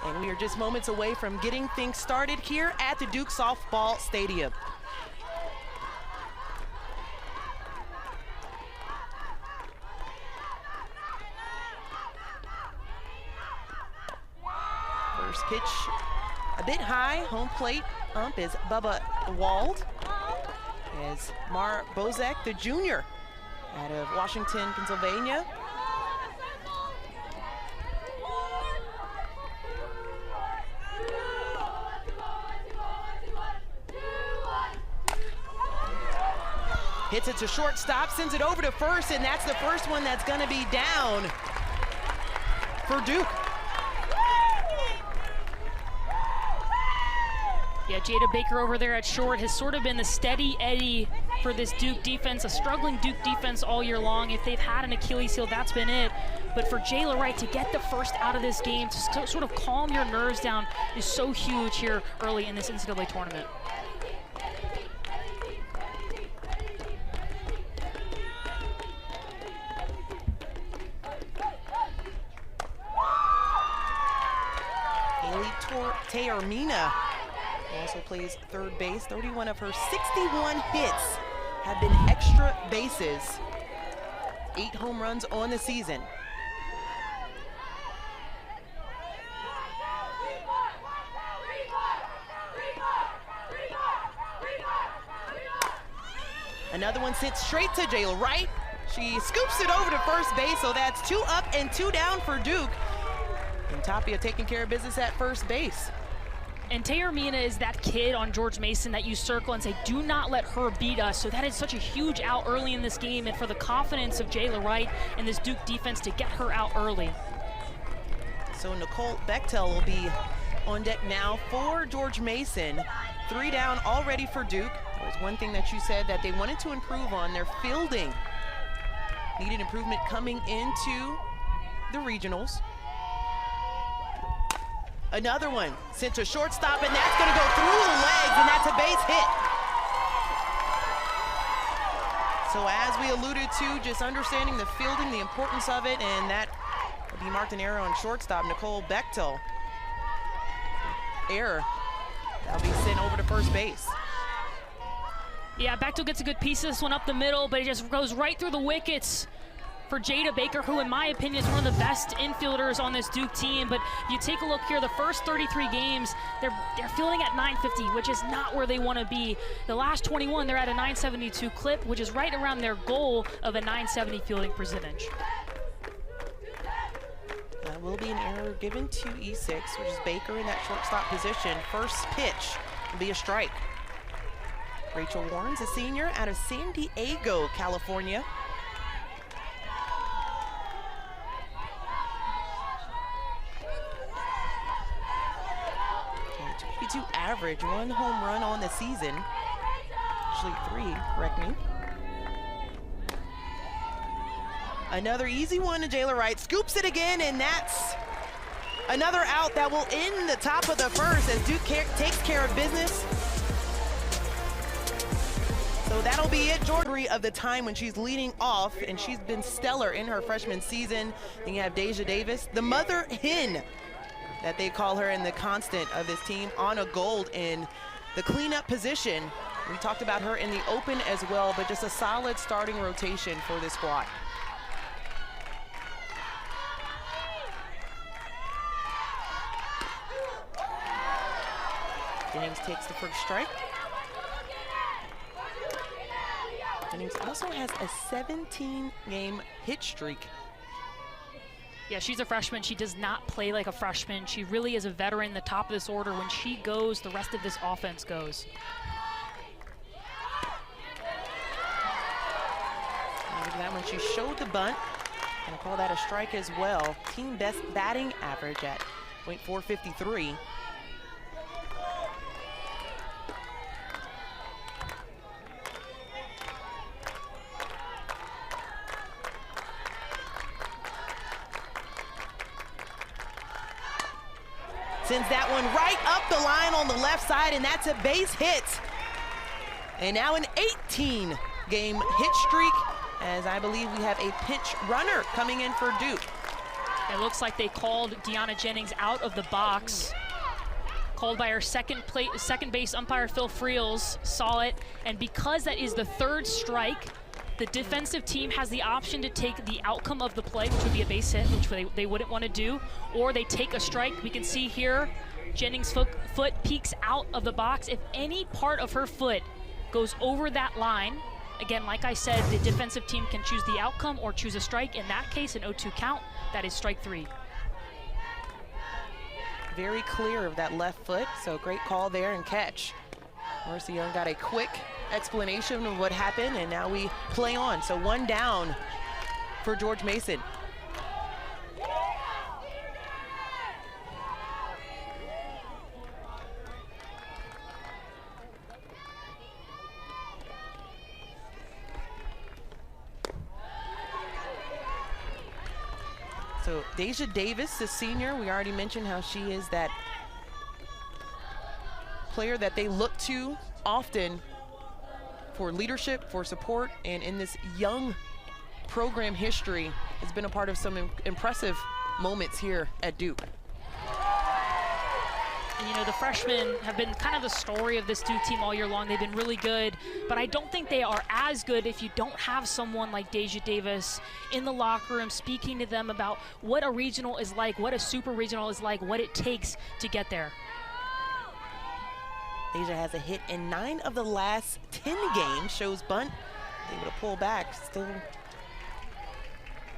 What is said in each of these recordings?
And we are just moments away from getting things started here at the Duke Softball Stadium. First pitch a bit high. Home plate ump is Bubba Wald. As Mar Bozek, the junior out of Washington, Pennsylvania. Hits it to shortstop, sends it over to first, and that's the first one that's going to be down for Duke. Yeah, Jada Baker over there at short has sort of been the steady Eddie for this Duke defense, a struggling Duke defense all year long. If they've had an Achilles heel, that's been it. But for Jayla Wright to get the first out of this game, to sort of calm your nerves down, is so huge here early in this NCAA tournament. Tayarmina also plays third base. 31 of her 61 hits have been extra bases. 8 home runs on the season. Another one sits straight to Jayla Wright. She scoops it over to first base, so that's 2 up and 2 down for Duke. And Tapia taking care of business at first base. And Tayarmina is that kid on George Mason that you circle and say, do not let her beat us. So that is such a huge out early in this game, and for the confidence of Jayla Wright and this Duke defense to get her out early. So Nicole Bechtel will be on deck now for George Mason. 3 down already for Duke. There was one thing that you said that they wanted to improve on, their fielding. Needed improvement coming into the regionals. Another one sent to shortstop, and that's going to go through the legs, and that's a base hit. So as we alluded to, just understanding the fielding, the importance of it, and that will be marked an error on shortstop, Nicole Bechtel. Error. That'll be sent over to first base. Yeah, Bechtel gets a good piece of this one up the middle, but it just goes right through the wickets for Jada Baker, who in my opinion is one of the best infielders on this Duke team. But you take a look here, the first 33 games, they're fielding at 950, which is not where they want to be. The last 21, they're at a 972 clip, which is right around their goal of a 970 fielding percentage. That will be an error given to E6, which is Baker in that shortstop position. First pitch will be a strike. Rachel Warren's a senior out of San Diego, California. 22 average, 1 home run on the season. Actually 3, correct me. Another easy one to Jayla Wright. Scoops it again, and that's another out that will end the top of the first as Duke takes care of business. So that'll be it. Jordan of the time when she's leading off, and she's been stellar in her freshman season. Then you have Deja Davis, the mother hen that they call her, and the constant of this team, Anna Gold in the cleanup position. We talked about her in the open as well, but just a solid starting rotation for this squad. Jennings takes the first strike. Jennings also has a 17-game hit streak. Yeah, she's a freshman. She does not play like a freshman. She really is a veteran, the top of this order. When she goes, the rest of this offense goes. Look at that one. She showed the bunt. I'm gonna call that a strike as well. Team best batting average at .453. Sends that one right up the line on the left side, and that's a base hit. And now an 18-game hit streak, as I believe we have a pinch runner coming in for Duke. It looks like they called Deanna Jennings out of the box. Called by our second base umpire, Phil Friels, saw it. And because that is the third strike, the defensive team has the option to take the outcome of the play, which would be a base hit, which they wouldn't want to do, or they take a strike. We can see here, Jennings' foot peeks out of the box. If any part of her foot goes over that line, again, like I said, the defensive team can choose the outcome or choose a strike. In that case, an 0-2 count, that is strike 3. Very clear of that left foot, so great call there and catch. Marcy Young got a quick explanation of what happened, and now we play on. So 1 down for George Mason. So Deja Davis, the senior, we already mentioned how she is that player that they look to often for leadership, for support, and in this young program history has been a part of some impressive moments here at Duke. And, you know, the freshmen have been kind of the story of this Duke team all year long. They've been really good, but I don't think they are as good if you don't have someone like Deja Davis in the locker room speaking to them about what a regional is like, what a super regional is like, what it takes to get there. Deja has a hit in 9 of the last 10 games, shows bunt, able to pull back, still.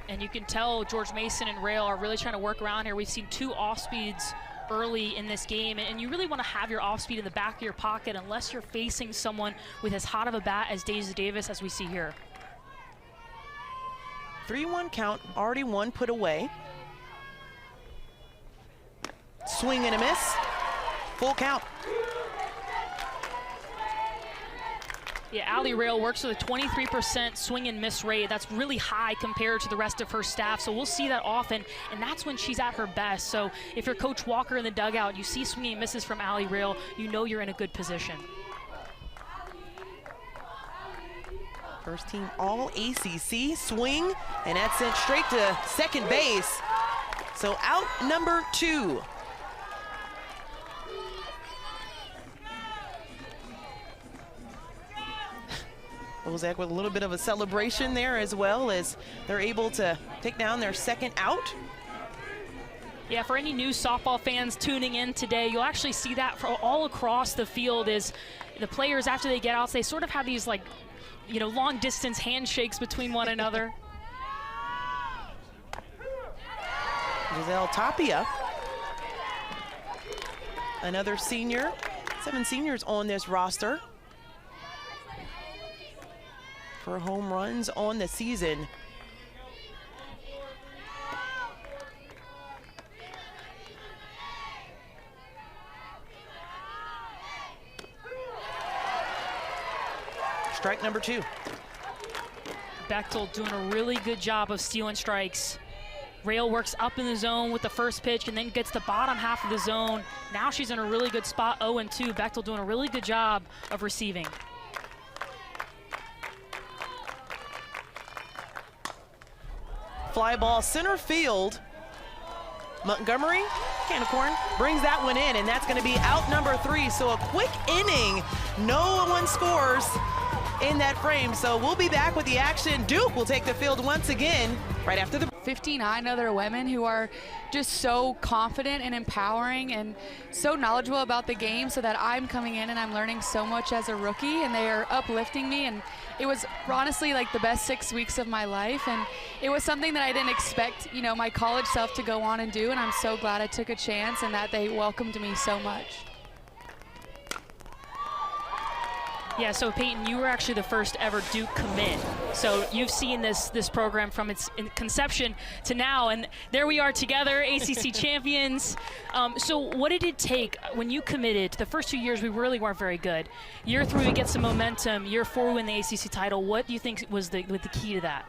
And you can tell George Mason and Rail are really trying to work around here. We've seen 2 off speeds early in this game, and you really want to have your off speed in the back of your pocket unless you're facing someone with as hot of a bat as Deja Davis, as we see here. 3-1 count, already 1 put away. Swing and a miss, full count. Yeah, Allie Rail works with a 23% swing and miss rate. That's really high compared to the rest of her staff, so we'll see that often, and that's when she's at her best. So if you're Coach Walker in the dugout, you see swinging and misses from Allie Rail, you know you're in a good position. First team all ACC, swing, and that's sent straight to second base. So out number 2. Bozak with a little bit of a celebration there as well, as they're able to take down their second out. Yeah, for any new softball fans tuning in today, you'll actually see that for all across the field is the players, after they get out, they sort of have these, like, you know, long distance handshakes between one another. Giselle Tapia, another senior, 7 seniors on this roster for home runs on the season. Strike number 2. Bechtel doing a really good job of stealing strikes. Rail works up in the zone with the first pitch and then gets the bottom half of the zone. Now she's in a really good spot, 0-2. Bechtel doing a really good job of receiving. Fly ball center field. Montgomery, can of corn, brings that one in, and that's going to be out number 3. So a quick inning. No one scores in that frame. So we'll be back with the action. Duke will take the field once again right after the 59 other women who are just so confident and empowering and so knowledgeable about the game, so that I'm coming in and I'm learning so much as a rookie, and they are uplifting me. And it was honestly like the best 6 weeks of my life, and it was something that I didn't expect, you know, my college self to go on and do, and I'm so glad I took a chance and that they welcomed me so much. Yeah, so Peyton, you were actually the first ever Duke commit. So you've seen this program from its conception to now, and there we are together, ACC champions. So what did it take when you committed? The first 2 years we really weren't very good. Year 3 we get some momentum. Year 4 we win the ACC title. What do you think was the key to that?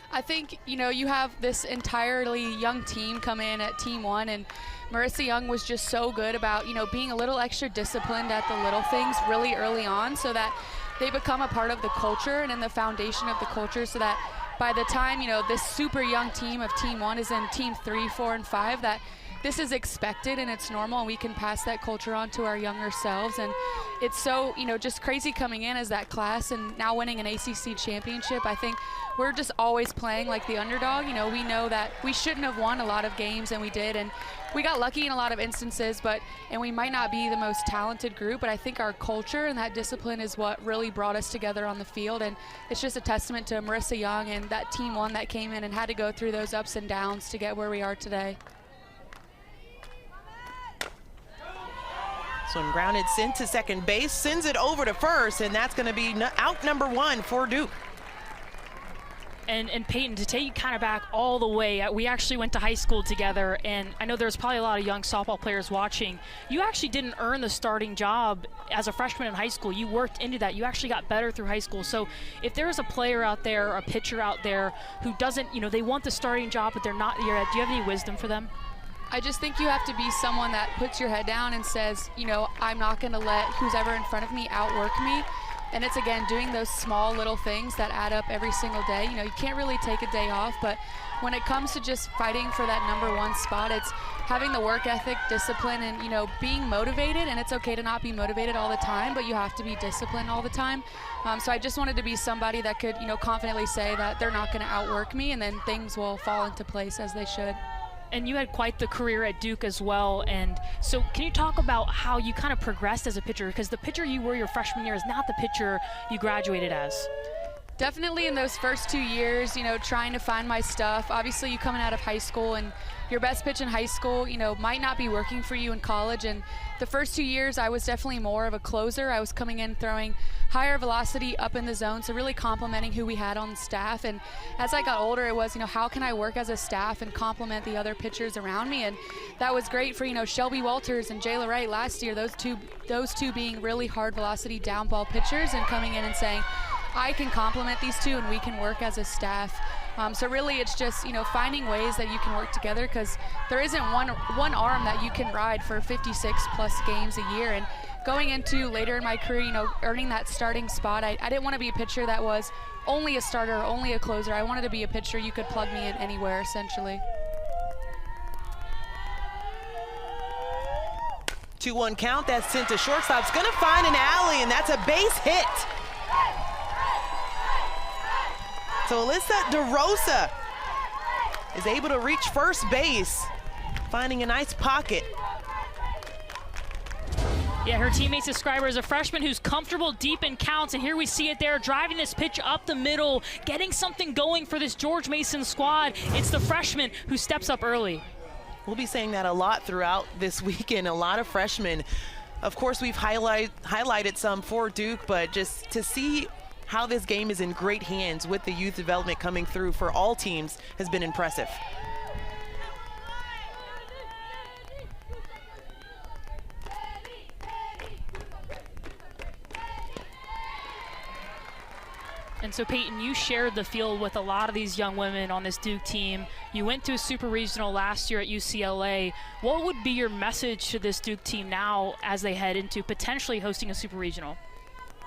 I think, you know, you have this entirely young team come in at Team 1, and Marissa Young was just so good about, you know, being a little extra disciplined at the little things really early on, so that they become a part of the culture and in the foundation of the culture, so that by the time, you know, this super young team of Team 1 is in Team 3, 4, and 5, that this is expected and it's normal, and we can pass that culture on to our younger selves. And it's so, you know, just crazy coming in as that class and now winning an ACC championship. I think we're just always playing like the underdog. You know, we know that we shouldn't have won a lot of games, and we did, and we got lucky in a lot of instances, and we might not be the most talented group, but I think our culture and that discipline is what really brought us together on the field. And it's just a testament to Marissa Young and that Team 1 that came in and had to go through those ups and downs to get where we are today. So grounded, sent to second base, sends it over to first, and that's going to be out number 1 for Duke. And Peyton, to take you kind of back all the way, we actually went to high school together, and I know there's probably a lot of young softball players watching. You actually didn't earn the starting job as a freshman in high school. You worked into that. You actually got better through high school. So if there's a player out there, or a pitcher out there who doesn't, you know, they want the starting job, but they're not, do you have any wisdom for them? I just think you have to be someone that puts your head down and says, you know, I'm not going to let who's ever in front of me outwork me. And it's, again, doing those small little things that add up every single day. You know, you can't really take a day off, but when it comes to just fighting for that number 1 spot, it's having the work ethic, discipline, and, you know, being motivated. And it's okay to not be motivated all the time, but you have to be disciplined all the time. So I just wanted to be somebody that could, you know, confidently say that they're not going to outwork me, and then things will fall into place as they should. And you had quite the career at Duke as well. And so can you talk about how you kind of progressed as a pitcher? Because the pitcher you were your freshman year is not the pitcher you graduated as. Definitely in those first 2 years, you know, trying to find my stuff. Obviously, you coming out of high school, and your best pitch in high school, you know, might not be working for you in college. And the first 2 years, I was definitely more of a closer. I was coming in throwing higher velocity up in the zone, so really complementing who we had on staff. And as I got older, it was, you know, how can I work as a staff and complement the other pitchers around me? And that was great for, you know, Shelby Walters and Jayla Wright last year, those two being really hard velocity down ball pitchers, and coming in and saying, I can complement these two and we can work as a staff. So really it's just, you know, finding ways that you can work together, because there isn't one arm that you can ride for 56 plus games a year. And going into later in my career, you know, earning that starting spot, I didn't want to be a pitcher that was only a starter, only a closer. I wanted to be a pitcher you could plug me in anywhere, essentially. 2-1 count, that's sent to shortstop. It's going to find an alley, and that's a base hit. So Alyssa DeRosa is able to reach first base, finding a nice pocket. Yeah, her teammates describe her as a freshman who's comfortable deep in counts, and here we see it there, driving this pitch up the middle, getting something going for this George Mason squad. It's the freshman who steps up early. We'll be saying that a lot throughout this weekend, a lot of freshmen. Of course, we've highlighted some for Duke, but just to see how this game is in great hands with the youth development coming through for all teams has been impressive. And so Peyton, you shared the field with a lot of these young women on this Duke team. You went to a super regional last year at UCLA. What would be your message to this Duke team now as they head into potentially hosting a super regional?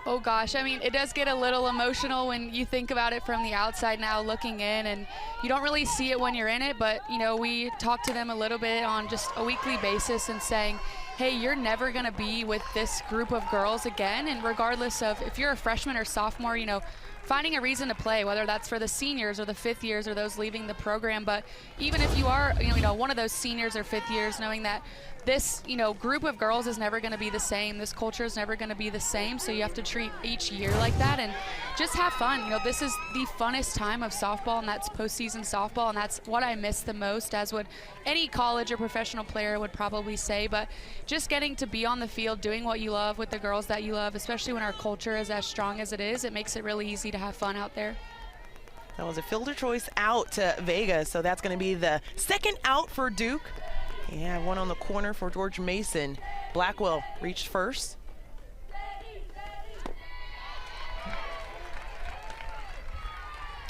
Oh gosh, I mean, it does get a little emotional when you think about it from the outside now looking in, and you don't really see it when you're in it, but you know, we talk to them a little bit on just a weekly basis and saying, hey, you're never gonna be with this group of girls again, and regardless of if you're a freshman or sophomore, you know, finding a reason to play, whether that's for the seniors or the fifth years or those leaving the program. But even if you are, you know, one of those seniors or fifth years, knowing that this, you know, group of girls is never going to be the same. This culture is never going to be the same. So you have to treat each year like that and just have fun. You know, this is the funnest time of softball, and that's postseason softball, and that's what I miss the most, as would any college or professional player would probably say. But just getting to be on the field, doing what you love with the girls that you love, especially when our culture is as strong as it is, it makes it really easy to have fun out there. That was a fielder choice out to Vega, so that's going to be the second out for Duke. Yeah, one on the corner for George Mason. Blackwell reached first.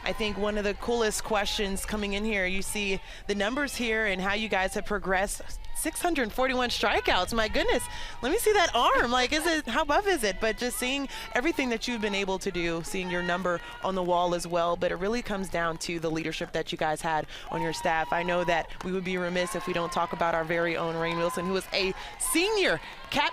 I think one of the coolest questions coming in here, you see the numbers here and how you guys have progressed 641 strikeouts. My goodness. Let me see that arm. Like, how buff is it? But just seeing everything that you've been able to do, seeing your number on the wall as well. But it really comes down to the leadership that you guys had on your staff. I know that we would be remiss if we don't talk about our very own Rain Wilson, who was a senior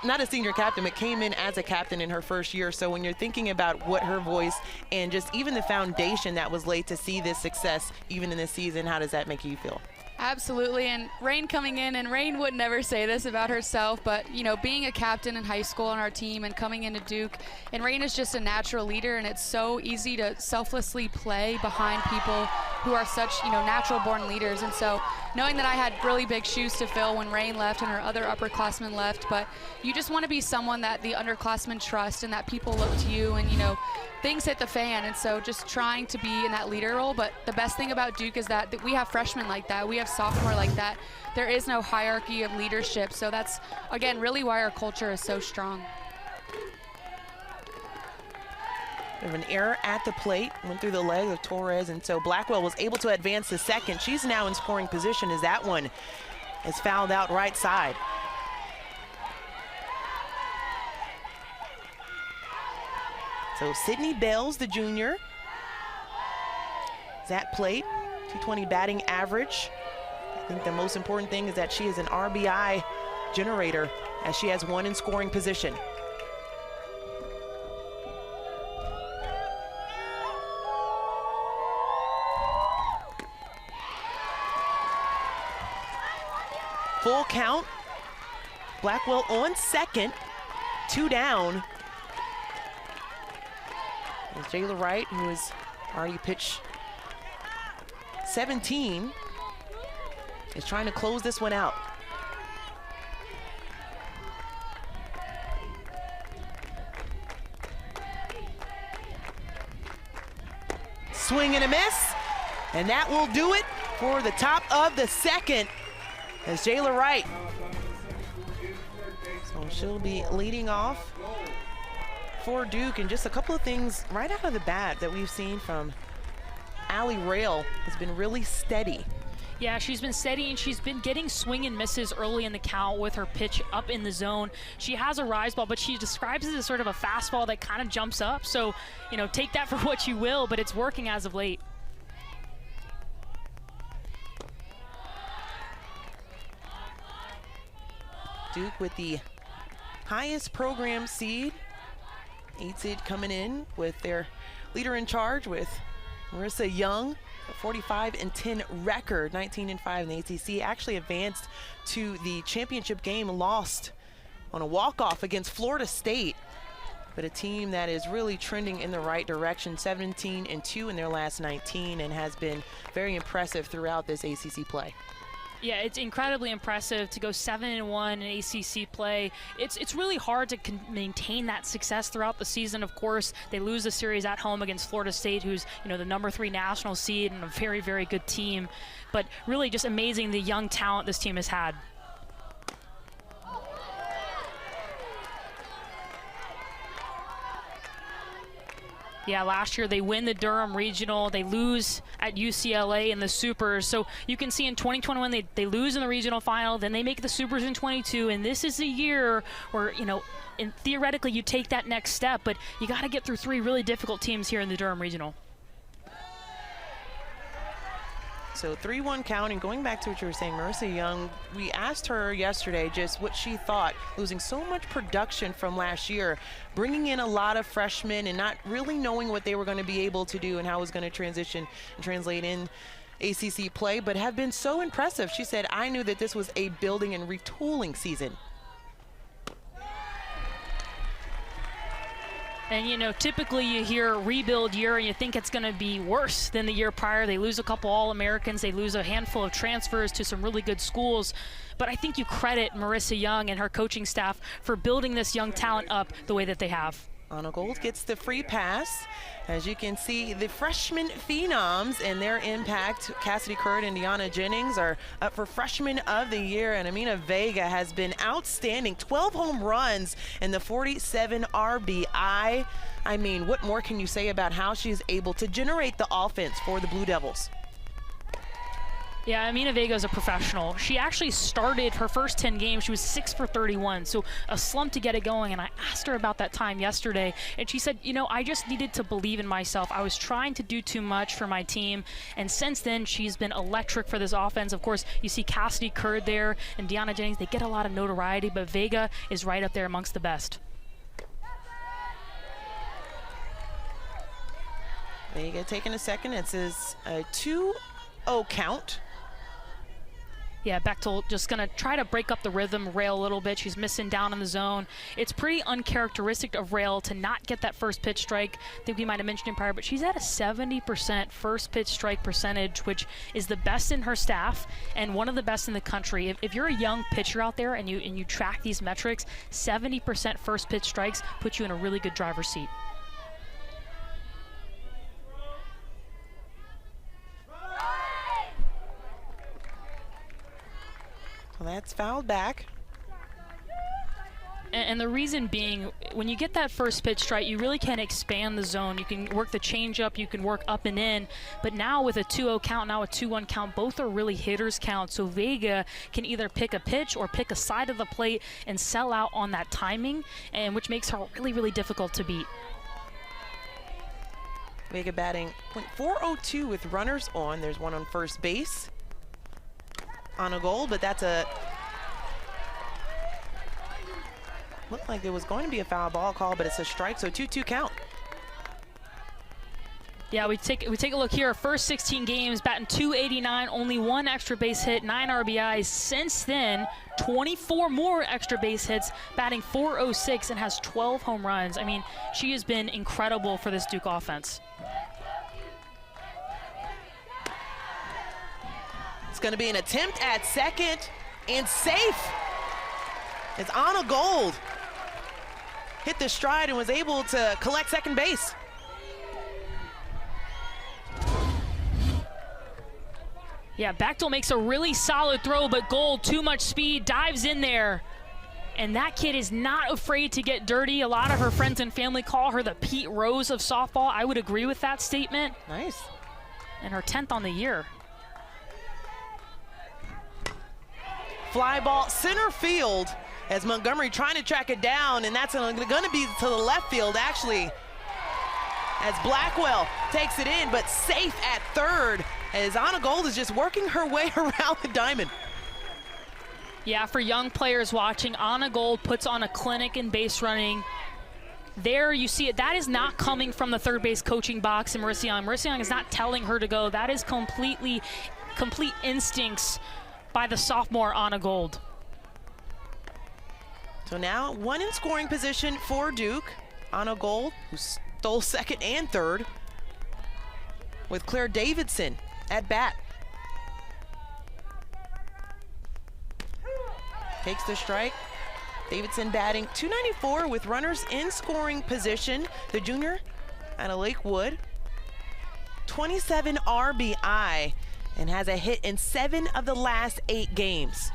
not a senior captain, but came in as a captain in her first year. So when you're thinking about what her voice and just even the foundation that was laid to see this success even in this season, how does that make you feel? Absolutely, and Rain coming in, and Rain would never say this about herself, but you know, being a captain in high school on our team and coming into Duke, and Rain is just a natural leader, and it's so easy to selflessly play behind people who are such, you know, natural born leaders. And so knowing that I had really big shoes to fill when Rain left and her other upperclassmen left, but you just want to be someone that the underclassmen trust and that people look to you, and you know, things hit the fan. And so just trying to be in that leader role. But the best thing about Duke is that we have freshmen like that, we have sophomore like that. There is no hierarchy of leadership. So that's, again, really why our culture is so strong. We have an error at the plate, went through the leg of Torres, and so Blackwell was able to advance to second. She's now in scoring position as that one is fouled out right side. So Sydney Bales, the junior, is at plate, 220 batting average. I think the most important thing is that she is an RBI generator, as she has one in scoring position. Full count. Blackwell on second, 2 down. There's Jayla Wright, who has already pitched 17, is trying to close this one out. Swing and a miss, and that will do it for the top of the second. As Jayla Wright. So she'll be leading off for Duke, and just a couple of things right out of the bat that we've seen from Allie Rail has been really steady. Yeah, she's been steady, and she's been getting swing and misses early in the count with her pitch up in the zone. She has a rise ball, but she describes it as sort of a fastball that kind of jumps up. So, you know, take that for what you will, but it's working as of late. Duke with the highest program seed, 8 seed coming in with their leader in charge with Marissa Young, a 45-10 record, 19-5 in the ACC. Actually advanced to the championship game, lost on a walk-off against Florida State, but a team that is really trending in the right direction, 17-2 in their last 19, and has been very impressive throughout this ACC play. Yeah, it's incredibly impressive to go 7-1 in ACC play. It's really hard to maintain that success throughout the season. Of course, they lose the series at home against Florida State, who's, you know, the #3 national seed and a very, very good team. But really just amazing the young talent this team has had. Yeah, last year they win the Durham Regional. They lose at UCLA in the Supers. So you can see in 2021 they lose in the regional final, then they make the Supers in 22, and this is a year where, you know, theoretically you take that next step, but you got to get through 3 really difficult teams here in the Durham Regional. So 3-1 count, and going back to what you were saying, Marissa Young, we asked her yesterday just what she thought, losing so much production from last year, bringing in a lot of freshmen and not really knowing what they were going to be able to do and how it was going to transition and translate in ACC play, but have been so impressive. She said, I knew that this was a building and retooling season. And, you know, typically you hear rebuild year and you think it's going to be worse than the year prior. They lose a couple All-Americans. They lose a handful of transfers to some really good schools. But I think you credit Marissa Young and her coaching staff for building this young talent up the way that they have. Anna Gold gets the free pass. As you can see, the freshman phenoms and their impact, Cassidy Curd and Deanna Jennings, are up for Freshman of the Year, and Amina Vega has been outstanding. 12 home runs and the 47 RBI. I mean, what more can you say about how she's able to generate the offense for the Blue Devils? Yeah, Amina Vega is a professional. She actually started her first 10 games. She was 6 for 31, so a slump to get it going. And I asked her about that time yesterday, and she said, you know, I just needed to believe in myself. I was trying to do too much for my team, and since then, she's been electric for this offense. Of course, you see Cassidy Curd there and Deanna Jennings. They get a lot of notoriety, but Vega is right up there amongst the best. Vega taking a second. It says a 2-0 count. Yeah, Bechtel just going to try to break up the rhythm, Rail a little bit. She's missing down in the zone. It's pretty uncharacteristic of Rail to not get that first pitch strike. I think we might have mentioned it prior, but she's at a 70% first pitch strike percentage, which is the best in her staff and one of the best in the country. If you're a young pitcher out there and you track these metrics, 70% first pitch strikes put you in a really good driver's seat. Well, that's fouled back. And the reason being, when you get that first pitch strike, you really can expand the zone. You can work the changeup, you can work up and in. But now with a 2-0 count, now a 2-1 count, both are really hitters count. So Vega can either pick a pitch or pick a side of the plate and sell out on that timing, and which makes her really, really difficult to beat. Vega batting .402 with runners on. There's one on first base on a goal, but that's a looked like it was going to be a foul ball call, but it's a strike, so 2-2 count. Yeah, we take a look here. First 16 games, batting .289, only 1 extra base hit, 9 RBIs. Since then, 24 more extra base hits, batting .406, and has 12 home runs. I mean, she has been incredible for this Duke offense. It's going to be an attempt at second, and safe. As Anna Gold hit the stride and was able to collect second base. Yeah, Bechtel makes a really solid throw, but Gold, too much speed, dives in there. And that kid is not afraid to get dirty. A lot of her friends and family call her the Pete Rose of softball. I would agree with that statement. Nice. And her 10th on the year. Fly ball center field as Montgomery trying to track it down, and that's going to be to the left field actually, as Blackwell takes it in, but safe at third as Anna Gold is just working her way around the diamond. Yeah, for young players watching, Anna Gold puts on a clinic in base running. There you see it. That is not coming from the third base coaching box in Marissa Young. Marissa Young is not telling her to go. That is complete instincts by the sophomore Anna Gold. So now one in scoring position for Duke. Anna Gold, who stole second and third, with Claire Davidson at bat. Takes the strike. Davidson batting .294 with runners in scoring position. The junior out of Lakewood. 27 RBI and has a hit in 7 of the last 8 games.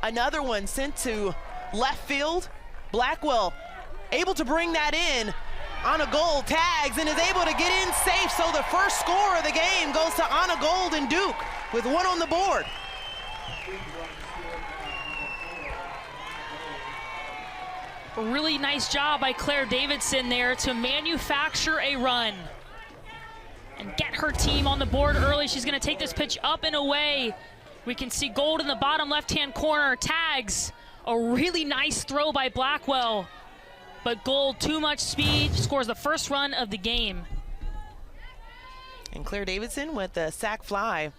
Another one sent to left field. Blackwell able to bring that in. Anna Gold tags and is able to get in safe. So the first score of the game goes to Anna Gold and Duke with one on the board. A really nice job by Claire Davidson there to manufacture a run and get her team on the board early. She's going to take this pitch up and away. We can see Gold in the bottom left-hand corner, tags. A really nice throw by Blackwell. But Gold, too much speed, scores the first run of the game. And Claire Davidson with the sac fly.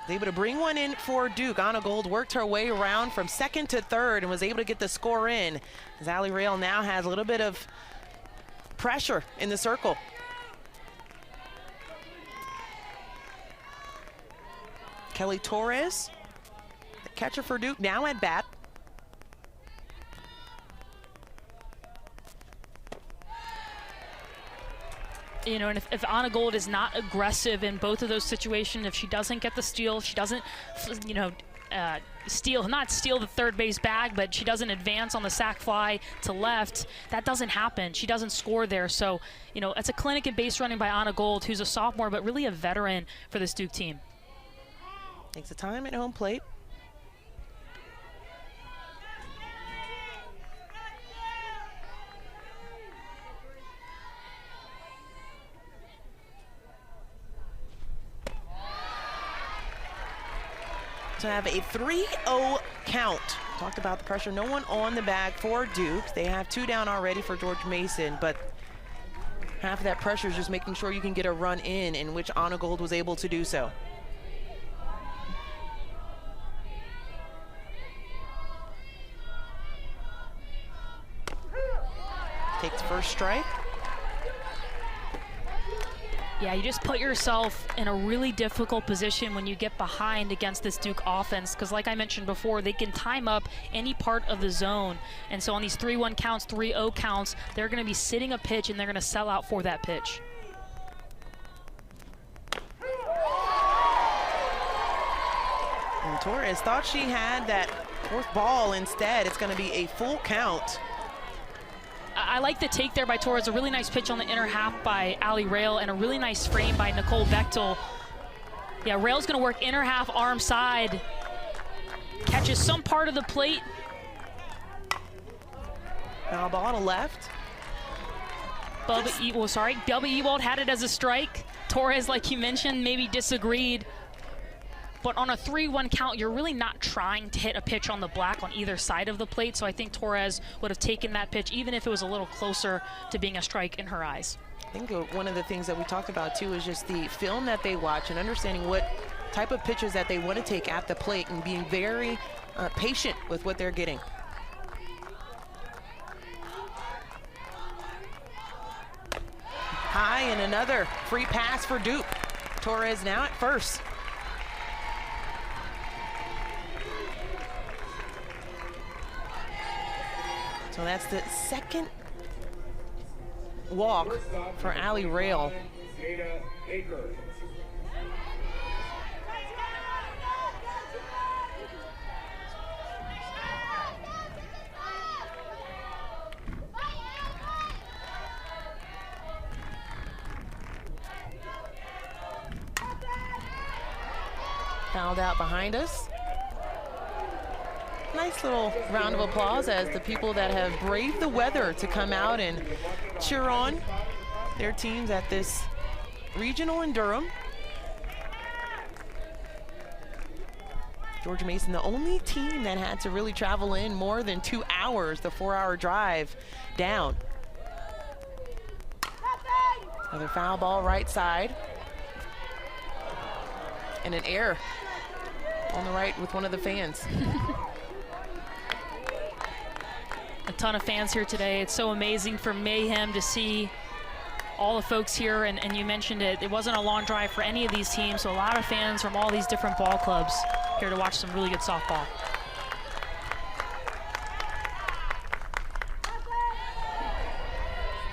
Able to bring one in for Duke. Anna Gold worked her way around from second to third and was able to get the score in. As Allie Rail now has a little bit of pressure in the circle. Kelly Torres, the catcher for Duke, now at bat. You know, and if Anna Gold is not aggressive in both of those situations, if she doesn't get the steal, she doesn't, you know, not steal the third base bag, but she doesn't advance on the sac fly to left. That doesn't happen. She doesn't score there. So, you know, it's a clinic in base running by Anna Gold, who's a sophomore, but really a veteran for this Duke team. Takes the time at home plate. To have a 3-0 count. Talked about the pressure. No one on the bag for Duke. They have 2 down already for George Mason, but half of that pressure is just making sure you can get a run in which Anna Gold was able to do so. Takes first strike. Yeah, you just put yourself in a really difficult position when you get behind against this Duke offense, because like I mentioned before, they can time up any part of the zone. And so on these 3-1 counts, 3-0 counts, they're going to be sitting a pitch and they're going to sell out for that pitch. And Torres thought she had that 4th ball. Instead, it's going to be a full count. I like the take there by Torres. A really nice pitch on the inner half by Allie Rail, and a really nice frame by Nicole Bechtel. Yeah, Rail's going to work inner half, arm side. Catches some part of the plate. Foul ball to left. Bubba Ewald had it as a strike. Torres, like you mentioned, maybe disagreed. But on a 3-1 count, you're really not trying to hit a pitch on the black on either side of the plate. So I think Torres would have taken that pitch, even if it was a little closer to being a strike in her eyes. I think one of the things that we talked about, too, is just the film that they watch and understanding what type of pitches that they want to take at the plate and being very patient with what they're getting. High and another free pass for Duke. Torres now at first. So that's the second walk for Allie Rail. Fouled out behind us. Nice little round of applause as the people that have braved the weather to come out and cheer on their teams at this regional in Durham. George Mason, the only team that had to really travel in more than 2 hours, the 4-hour drive down. Another foul ball right side. And an error on the right with one of the fans. A ton of fans here today. It's so amazing for Mayhem to see all the folks here, and you mentioned it. It wasn't a long drive for any of these teams, so a lot of fans from all these different ball clubs here to watch some really good softball.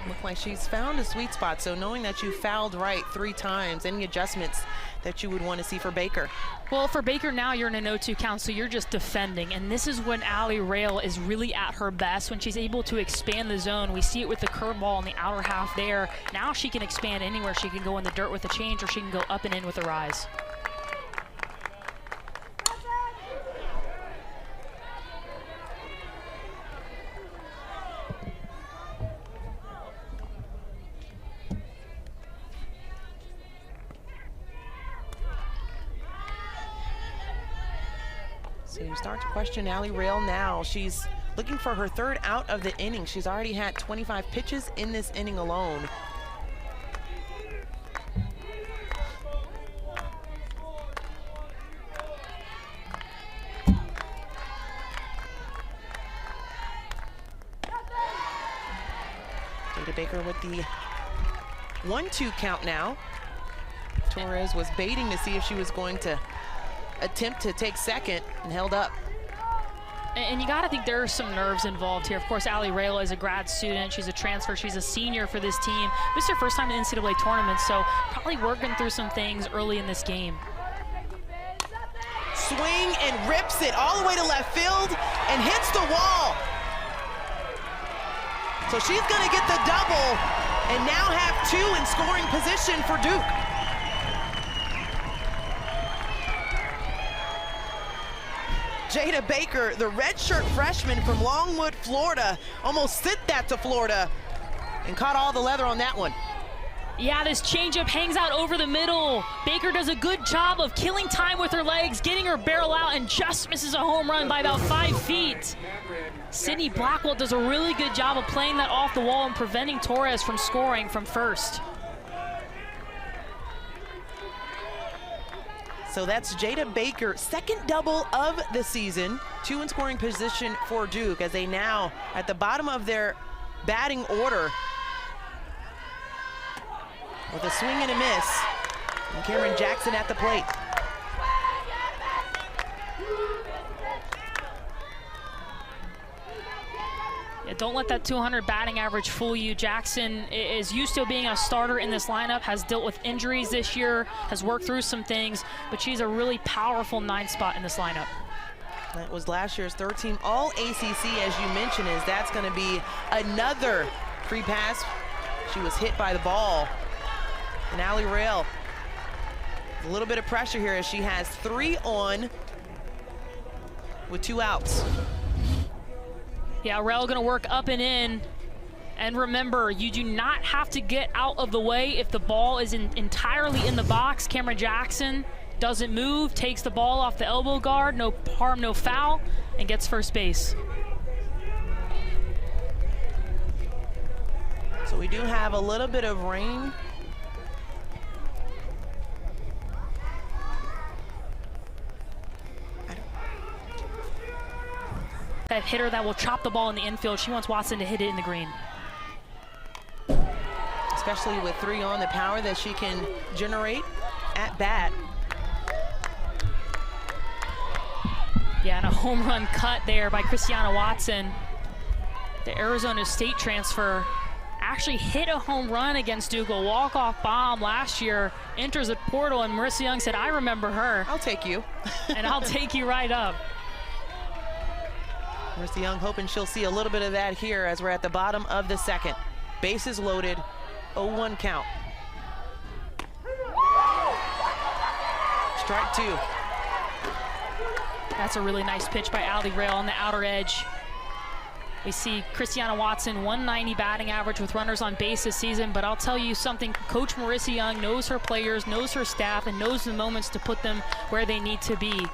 Look like she's found a sweet spot, so knowing that you fouled right 3 times, any adjustments that you would want to see for Baker? Well, for Baker now, you're in a no-2 count, so you're just defending. And this is when Allie Rail is really at her best, when she's able to expand the zone. We see it with the curveball in the outer half there. Now she can expand anywhere. She can go in the dirt with a change, or she can go up and in with a rise. So you start to question Allie Rail now. She's looking for her 3rd out of the inning. She's already had 25 pitches in this inning alone. Jada Baker with the 1-2 count now. Torres was baiting to see if she was going to attempt to take second and held up. And you gotta think there are some nerves involved here. Of course, Allie Rail is a grad student. She's a transfer. She's a senior for this team. This is her first time in the NCAA tournament, so probably working through some things early in this game. swing and rips it all the way to left field and hits the wall. So she's going to get the double and now have 2 in scoring position for Duke. Jada Baker, the redshirt freshman from Longwood, Florida, almost sent that to Florida and caught all the leather on that one. Yeah, this changeup hangs out over the middle. Baker does a good job of killing time with her legs, getting her barrel out, and just misses a home run by about 5 feet. Sydney Blackwell does a really good job of playing that off the wall and preventing Torres from scoring from first. So that's Jada Baker, second double of the season, 2 in scoring position for Duke as they now at the bottom of their batting order with a swing and a miss. And Cameron Jackson at the plate. Yeah, don't let that 200 batting average fool you. Jackson is used to being a starter in this lineup, has dealt with injuries this year, has worked through some things, but she's a really powerful 9 spot in this lineup. That was last year's 3rd team all ACC, as you mentioned, as that's going to be another free pass. She was hit by the ball. And Allie Rail, a little bit of pressure here as she has 3 on with 2 outs. Yeah, Rail gonna work up and in. And remember, you do not have to get out of the way if the ball is entirely in the box. Cameron Jackson doesn't move, takes the ball off the elbow guard, no harm, no foul, and gets first base. So we do have a little bit of rain. That hitter that will chop the ball in the infield. She wants Watson to hit it in the green. Especially with 3 on, the power that she can generate at bat. Yeah, and a home run cut there by Christiana Watson. The Arizona State transfer actually hit a home run against Duke, a walk-off bomb last year, enters the portal, and Marissa Young said, I remember her. I'll take you. And I'll take you right up. Marissa Young hoping she'll see a little bit of that here as we're at the bottom of the 2nd. Bases loaded, 0-1 count. Strike 2. That's a really nice pitch by Allie Rail on the outer edge. We see Christiana Watson, 190 batting average with runners on base this season, but I'll tell you something, Coach Marissa Young knows her players, knows her staff, and knows the moments to put them where they need to be.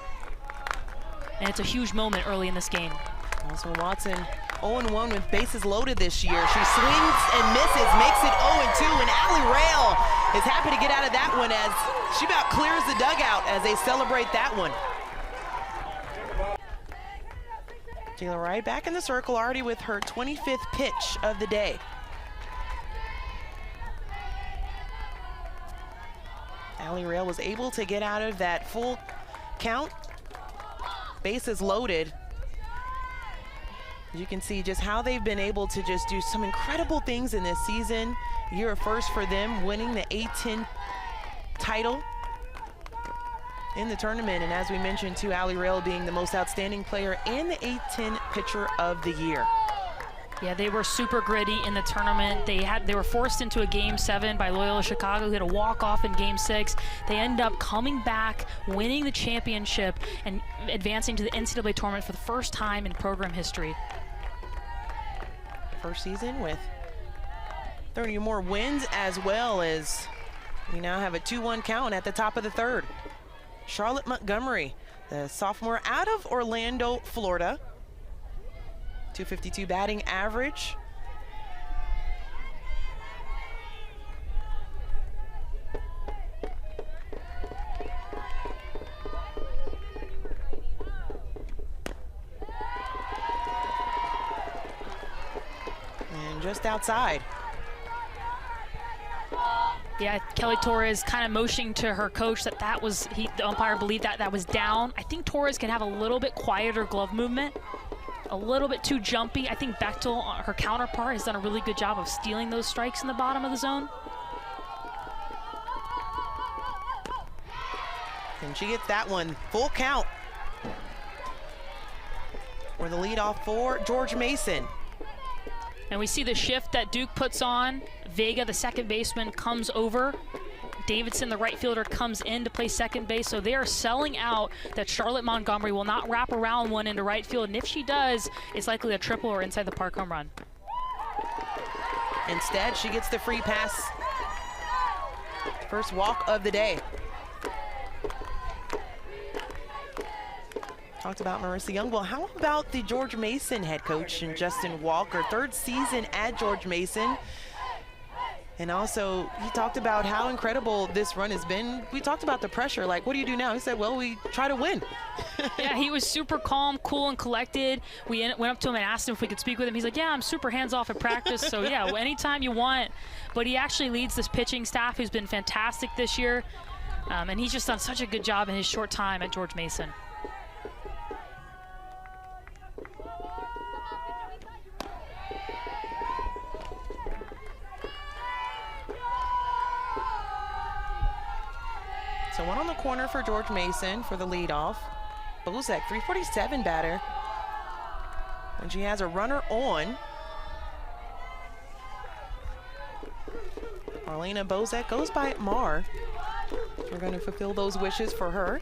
And it's a huge moment early in this game. Also Watson 0-1 with bases loaded this year. She swings and misses, makes it 0-2, and Allie Rail is happy to get out of that one as she about clears the dugout as they celebrate that one. Taylor Wright back in the circle already with her 25th pitch of the day. Allie Rail was able to get out of that full count. Bases loaded. You can see just how they've been able to just do some incredible things in this season. Year of first for them, winning the A10 title in the tournament. And as we mentioned too, Allie Rail being the most outstanding player and the A10 pitcher of the year. Yeah, they were super gritty in the tournament. They were forced into a Game 7 by Loyola Chicago, who had a walk-off in Game 6. They end up coming back, winning the championship, and advancing to the NCAA tournament for the first time in program history. First season with 30 or more wins, as well as we now have a 2-1 count at the top of the 3rd. Charlotte Montgomery, the sophomore out of Orlando, Florida. 252 batting average. And just outside. Yeah, Kelly Torres kind of motioning to her coach that the umpire believed that was down. I think Torres can have a little bit quieter glove movement. A little bit too jumpy. I think Bechtel, her counterpart, has done a really good job of stealing those strikes in the bottom of the zone. And she gets that one, full count. for the leadoff for George Mason. And we see the shift that Duke puts on. Vega, the second baseman, comes over. Davidson, the right fielder, comes in to play second base. So they are selling out that Charlotte Montgomery will not wrap around one into right field. And if she does, it's likely a triple or inside the park home run. Instead, she gets the free pass. First walk of the day. Talked about Marissa Young. Well, how about the George Mason head coach and Justin Walker, third season at George Mason? And also, he talked about how incredible this run has been. We talked about the pressure, like, what do you do now? He said, well, we try to win. Yeah, he was super calm, cool, and collected. We went up to him and asked him if we could speak with him. He's like, yeah, I'm super hands-off at practice, so yeah, anytime you want. But he actually leads this pitching staff, who's been fantastic this year. And he's just done such a good job in his short time at George Mason. So one on the corner for George Mason for the leadoff. Bozek, 347 batter. When she has a runner on. Marlena Bozek goes by Mar. We're going to fulfill those wishes for her.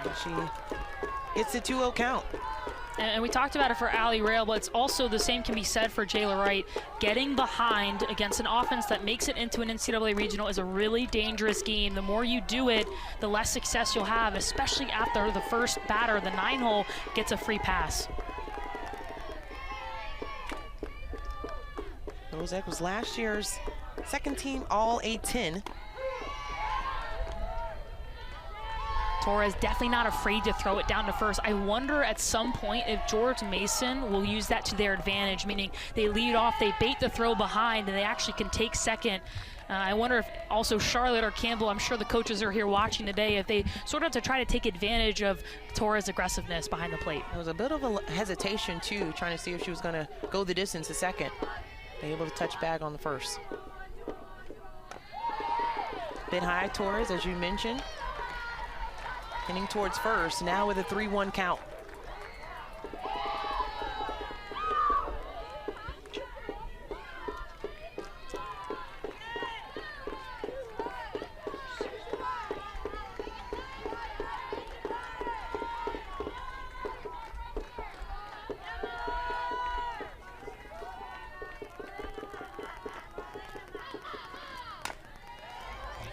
And she gets the 2-0 count. And we talked about it for Allie Rail, but it's also the same can be said for Jayla Wright. Getting behind against an offense that makes it into an NCAA regional is a really dangerous game. The more you do it, the less success you'll have, especially after the first batter, the 9-hole, gets a free pass. Bozek was last year's second team All-A-10. Torres definitely not afraid to throw it down to first. I wonder at some point if George Mason will use that to their advantage, meaning they lead off, they bait the throw behind, and they actually can take second. I wonder if also Charlotte or Campbell, I'm sure the coaches are here watching today, if they sort of have to try to take advantage of Torres' aggressiveness behind the plate. There was a bit of a hesitation, too, trying to see if she was going to go the distance to second. They able to touch bag on the first. Bit high, Torres, as you mentioned. Heading towards first, now with a 3-1 count.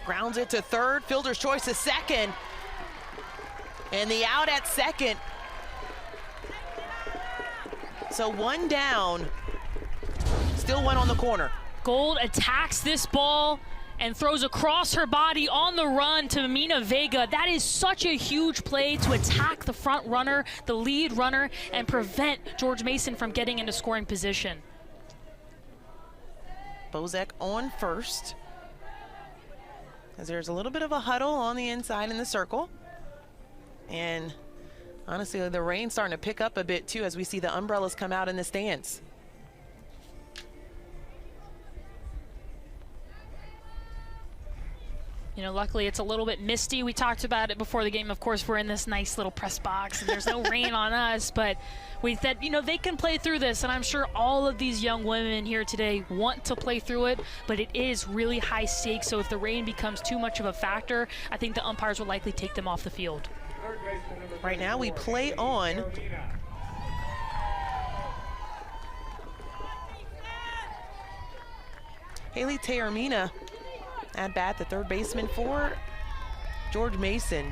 Grounds it to third, fielder's choice to second. And the out at second. So one down, still one on the corner. Gold attacks this ball and throws across her body on the run to Mina Vega. That is such a huge play to attack the front runner, the lead runner, and prevent George Mason from getting into scoring position. Bozek on first. As there's a little bit of a huddle on the inside in the circle. And honestly, the rain's starting to pick up a bit too as we see the umbrellas come out in the stands. You know, luckily it's a little bit misty. We talked about it before the game. Of course, we're in this nice little press box and there's no rain on us, but we said, you know, they can play through this, and I'm sure all of these young women here today want to play through it, but it is really high stakes, so if the rain becomes too much of a factor, I think the umpires will likely take them off the field. Right now we play on Haley Taormina at bat, the third baseman for George Mason.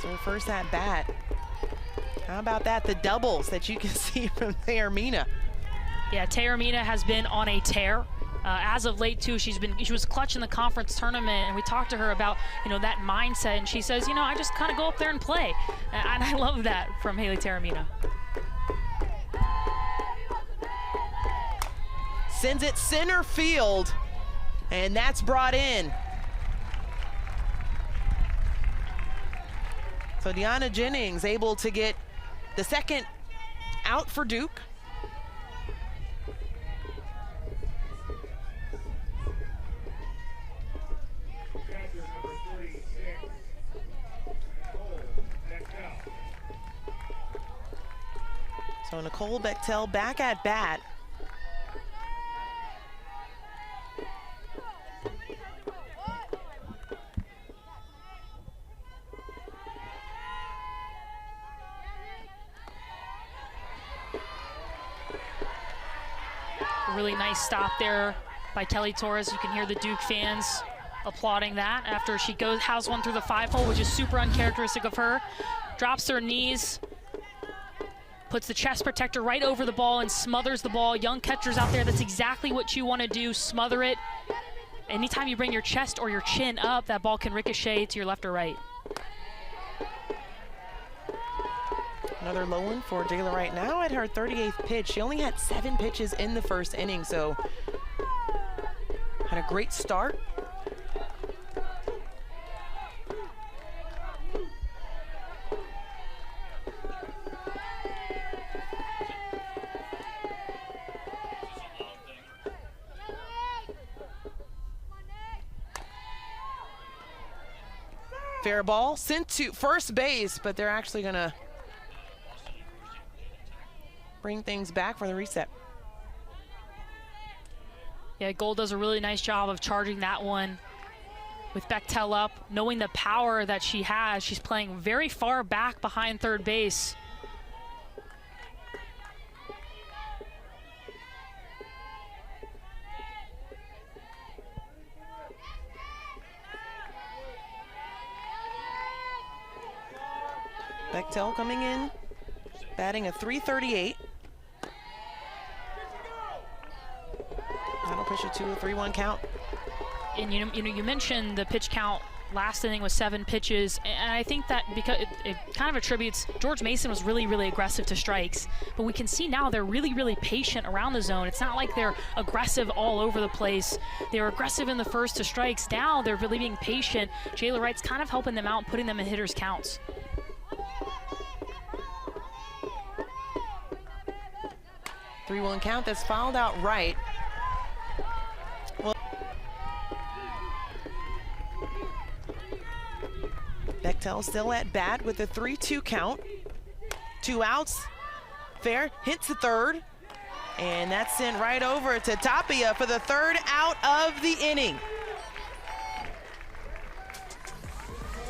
So first at bat. How about that, the doubles that you can see from Taormina? Yeah, Taormina has been on a tear. As of late too, she was clutch in the conference tournament, and we talked to her about, you know, that mindset, and she says, you know, I just kind of go up there and play. And I love that from Haley Taormina. Sends it center field, and that's brought in. So Deanna Jennings able to get the second out for Duke. So Nicole Bechtel back at bat. Really nice stop there by Kelly Torres. You can hear the Duke fans applauding that after she has one through the 5-hole, which is super uncharacteristic of her. Drops her knees, puts the chest protector right over the ball and smothers the ball. Young catchers out there, that's exactly what you want to do, smother it. Anytime you bring your chest or your chin up, that ball can ricochet to your left or right. Another low one for Jayla Wright now at her 38th pitch. She only had 7 pitches in the first inning, so had a great start. Fair ball sent to first base, but they're actually gonna bring things back for the reset. Yeah, Gold does a really nice job of charging that one with Bechtel up, knowing the power that she has. She's playing very far back behind third base. Bechtel coming in, batting a .338. That'll push it to a 3-1 count. And you mentioned the pitch count last inning was 7 pitches, and I think that because it kind of attributes George Mason was really, really aggressive to strikes, but we can see now they're really, really patient around the zone. It's not like they're aggressive all over the place. They were aggressive in the first to strikes. Now they're really being patient. Jayla Wright's kind of helping them out, putting them in hitters' counts. Three-one count that's fouled out right. Well, Bechtel still at bat with a 3-2 count. 2 outs. Fair hits the third. And that's sent right over to Tapia for the 3rd out of the inning.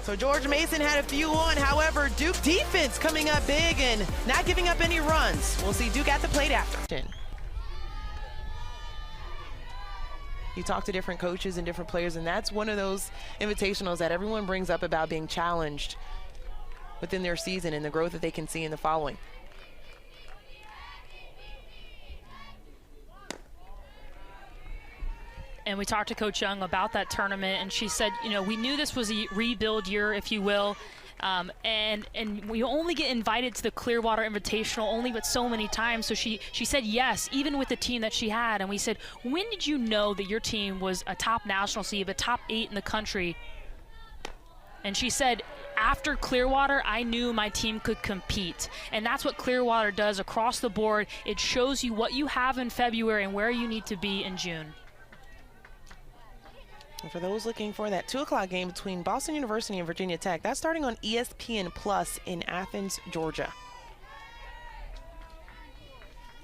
So George Mason had a few on, however, Duke defense coming up big and not giving up any runs. We'll see Duke at the plate after. You talk to different coaches and different players, and that's one of those invitationals that everyone brings up about being challenged within their season and the growth that they can see in the following. And we talked to Coach Young about that tournament, and she said, you know, we knew this was a rebuild year, if you will, and we only get invited to the Clearwater Invitational only but so many times. So she said yes, even with the team that she had. And we said, when did you know that your team was a top national seed, a top 8 in the country? And she said, after Clearwater, I knew my team could compete. And that's what Clearwater does across the board. It shows you what you have in February and where you need to be in June. And for those looking for that 2 o'clock game between Boston University and Virginia Tech, that's starting on ESPN Plus in Athens, Georgia.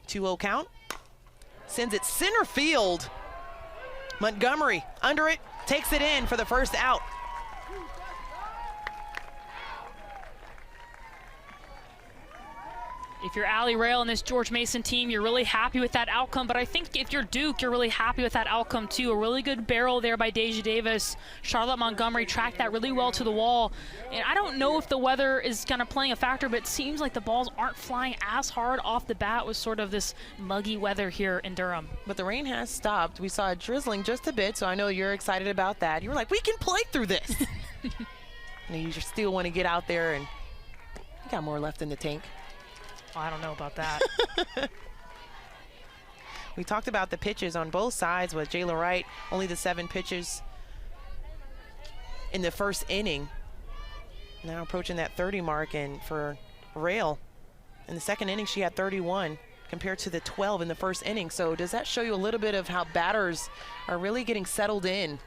2-0 count. Sends it center field. Montgomery under it, takes it in for the first out. If you're Allie Rail and this George Mason team, you're really happy with that outcome. But I think if you're Duke, you're really happy with that outcome too. A really good barrel there by Deja Davis. Charlotte Montgomery tracked that really well to the wall. And I don't know if the weather is kind of playing a factor, but it seems like the balls aren't flying as hard off the bat with sort of this muggy weather here in Durham. But the rain has stopped. We saw it drizzling just a bit, so I know you're excited about that. You were like, we can play through this. And you just still want to get out there, and you got more left in the tank. I don't know about that. We talked about the pitches on both sides with Jayla Wright, only the 7 pitches in the first inning. Now approaching that 30 mark, and for Rail, in the second inning she had 31 compared to the 12 in the first inning. So does that show you a little bit of how batters are really getting settled in?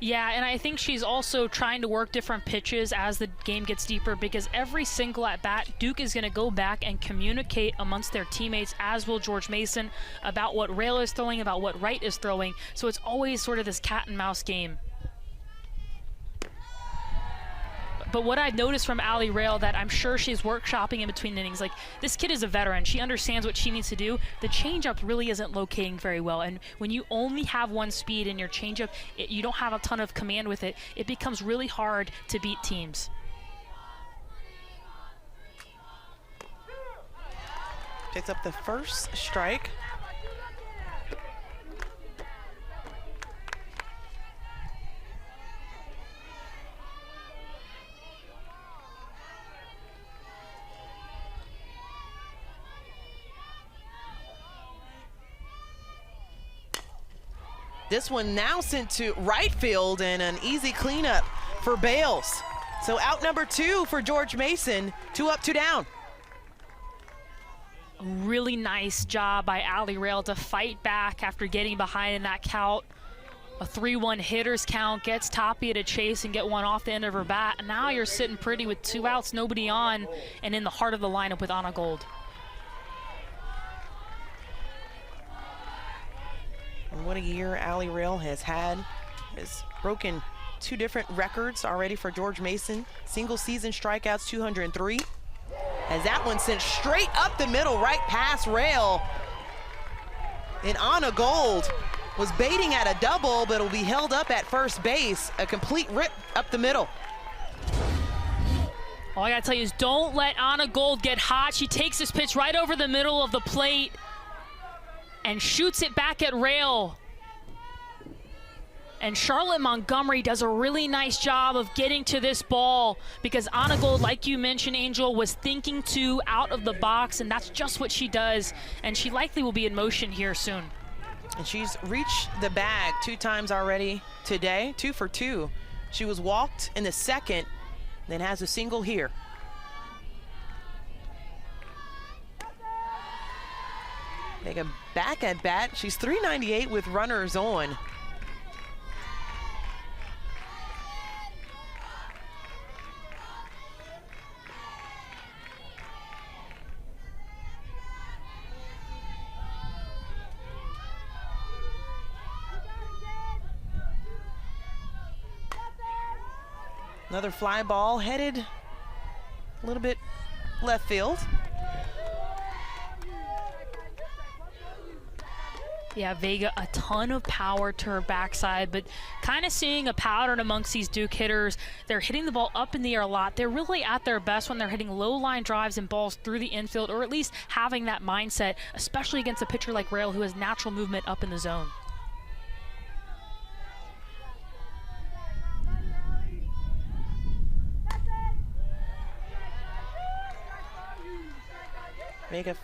Yeah, and I think she's also trying to work different pitches as the game gets deeper, because every single at-bat, Duke is going to go back and communicate amongst their teammates, as will George Mason, about what Rail is throwing, about what Wright is throwing. So it's always sort of this cat and mouse game. But what I've noticed from Allie Rail, that I'm sure she's workshopping in between innings, like, this kid is a veteran. She understands what she needs to do. The changeup really isn't locating very well. And when you only have one speed in your changeup, you don't have a ton of command with it. It becomes really hard to beat teams. Picks up the first strike. This one now sent to right field, and an easy cleanup for Bales. So out number 2 for George Mason, 2 up, 2 down. Really nice job by Allie Rail to fight back after getting behind in that count. A 3-1 hitters count, gets Tapia to chase and get one off the end of her bat. And now you're sitting pretty with 2 outs, nobody on, and in the heart of the lineup with Anna Gold. And what a year Allie Rail has had. Has broken 2 different records already for George Mason. Single season strikeouts, 203. As that one sent straight up the middle, right past Rail. And Anna Gold was baiting at a double, but will be held up at first base. A complete rip up the middle. All I gotta tell you is don't let Anna Gold get hot. She takes this pitch right over the middle of the plate and shoots it back at Rail. And Charlotte Montgomery does a really nice job of getting to this ball, because Anna Gold, like you mentioned, Angel, was thinking to out of the box, and that's just what she does. And she likely will be in motion here soon. And she's reached the bag 2 times already today, 2 for 2. She was walked in the second, then has a single here. Take a back at bat. She's 398 with runners on. Another fly ball headed a little bit left field. Yeah, Vega, a ton of power to her backside, but kind of seeing a pattern amongst these Duke hitters. They're hitting the ball up in the air a lot. They're really at their best when they're hitting low line drives and balls through the infield, or at least having that mindset, especially against a pitcher like Rail, who has natural movement up in the zone. Vega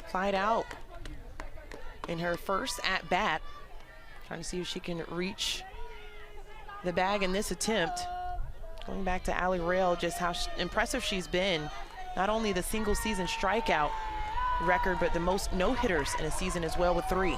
flied out in her first at bat, trying to see if she can reach the bag in this attempt. Going back to Allie Rail, just how impressive she's been. Not only the single season strikeout record, but the most no-hitters in a season as well, with 3.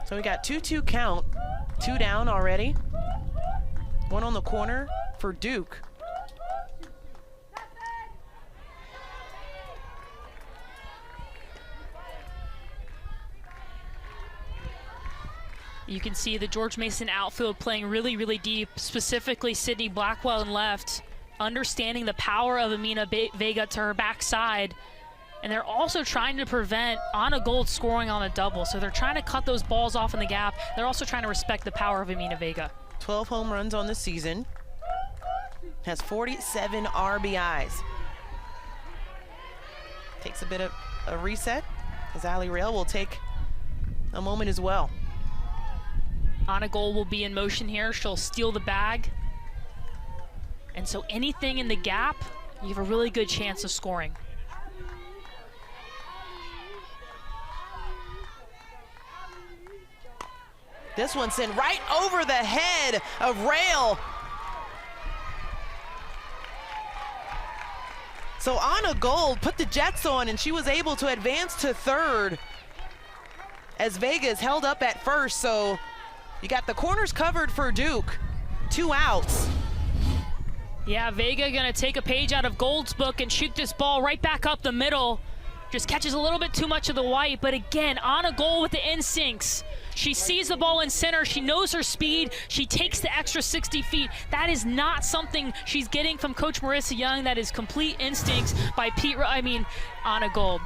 So we got 2-2 count, 2 down already. 1 on the corner for Duke. You can see the George Mason outfield playing really, really deep, specifically Sydney Blackwell in left, understanding the power of Amina Vega to her backside. And they're also trying to prevent Anna Gold scoring on a double. So they're trying to cut those balls off in the gap. They're also trying to respect the power of Amina Vega. 12 home runs on the season. Has 47 RBIs. Takes a bit of a reset, as Allie Rail will take a moment as well. Anna Gold will be in motion here. She'll steal the bag. And so anything in the gap, you have a really good chance of scoring. This one sent right over the head of Rail. So Anna Gold put the Jets on, and she was able to advance to third as Vega is held up at first. So you got the corners covered for Duke. 2 outs. Yeah, Vega gonna take a page out of Gold's book and shoot this ball right back up the middle. Just catches a little bit too much of the white, but again, Anna Gold with the instincts. She sees the ball in center, she knows her speed, she takes the extra 60 feet. That is not something she's getting from Coach Marissa Young. That is complete instincts by Anna Gold.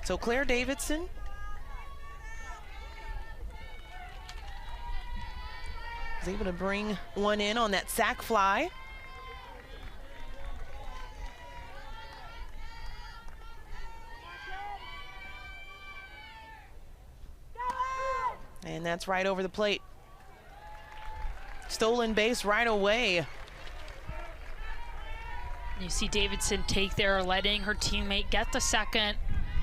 So Claire Davidson is able to bring one in on that sack fly. And that's right over the plate. Stolen base right away. You see Davidson take there, letting her teammate get the second.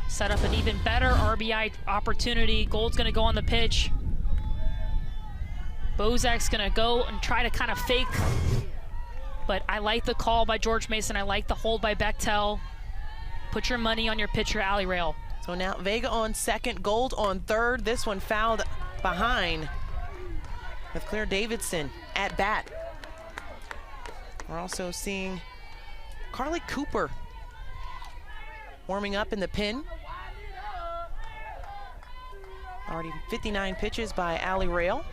Set up an even better RBI opportunity. Gold's gonna go on the pitch. Bozak's gonna go and try to kind of fake, but I like the call by George Mason. I like the hold by Bechtel. Put your money on your pitcher, Allie Rail. So now Vega on second, Gold on third. This one fouled behind with Claire Davidson at bat. We're also seeing Carly Cooper warming up in the pen. Already 59 pitches by Allie Rail.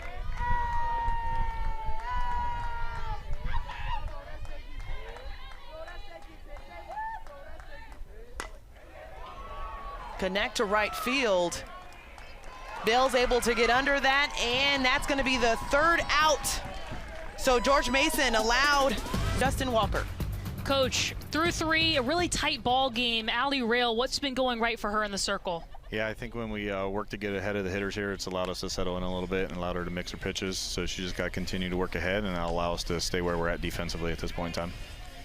Connect to right field. Bill's able to get under that, and that's going to be the third out. So George Mason allowed Justin Walker. Coach, through 3, a really tight ball game. Allie Rail, what's been going right for her in the circle? Yeah, I think when we work to get ahead of the hitters here, it's allowed us to settle in a little bit and allowed her to mix her pitches. So she just got to continue to work ahead, and that'll allow us to stay where we're at defensively at this point in time.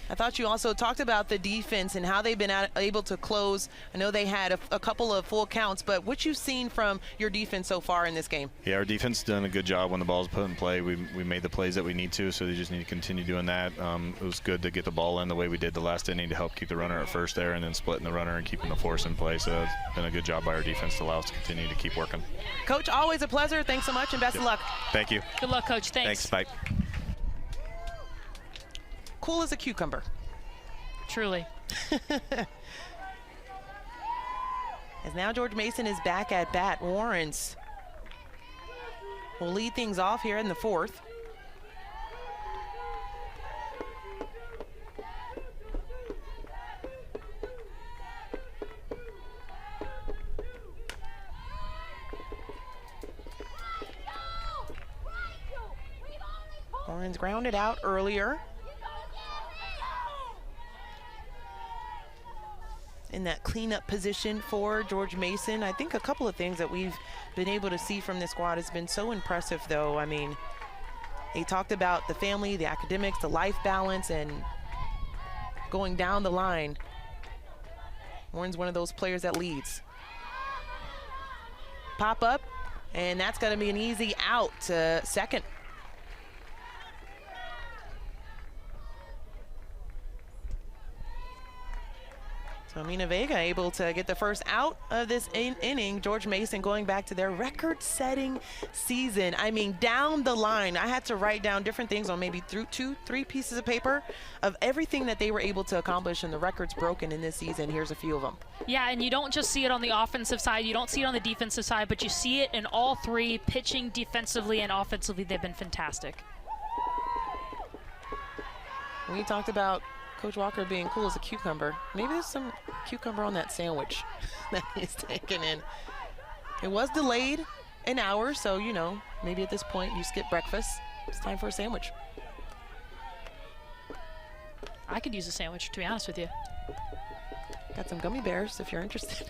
I thought you also talked about the defense and how they've been able to close. I know they had a couple of full counts, but what you've seen from your defense so far in this game? Yeah, our defense has done a good job when the ball's put in play. We made the plays that we need to, so they just need to continue doing that. It was good to get the ball in the way we did the last inning to help keep the runner at first there, and then splitting the runner and keeping the force in play. So it's been a good job by our defense to allow us to continue to keep working. Coach, always a pleasure. Thanks so much, and best of luck. Thank you. Good luck, Coach. Thanks. Bye. Cool as a cucumber. Truly. As now George Mason is back at bat. Warrens will lead things off here in the fourth. Warrens grounded out earlier. In that cleanup position for George Mason. I think a couple of things that we've been able to see from this squad has been so impressive, though. I mean, they talked about the family, the academics, the life balance, and going down the line. Warren's one of those players that leads. Pop up, and that's going to be an easy out to second. So Mina Vega able to get the first out of this inning. George Mason going back to their record-setting season. I mean, down the line, I had to write down different things on maybe 3 pieces of paper of everything that they were able to accomplish and the records broken in this season. Here's a few of them. Yeah, and you don't just see it on the offensive side, you don't see it on the defensive side, but you see it in all 3, pitching, defensively, and offensively. They've been fantastic. We talked about Coach Walker being cool as a cucumber. Maybe there's some cucumber on that sandwich that he's taking in. It was delayed an hour, so, you know, maybe at this point you skip breakfast. It's time for a sandwich. I could use a sandwich, to be honest with you. Got some gummy bears if you're interested.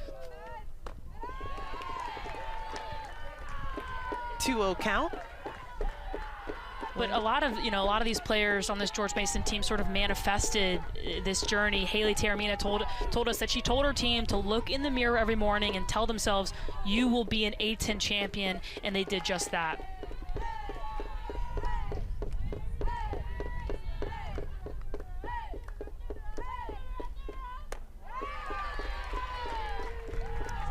2-0 count. But a lot of these players on this George Mason team sort of manifested this journey. Haley Taramina told us that she told her team to look in the mirror every morning and tell themselves, you will be an A-10 champion, and they did just that.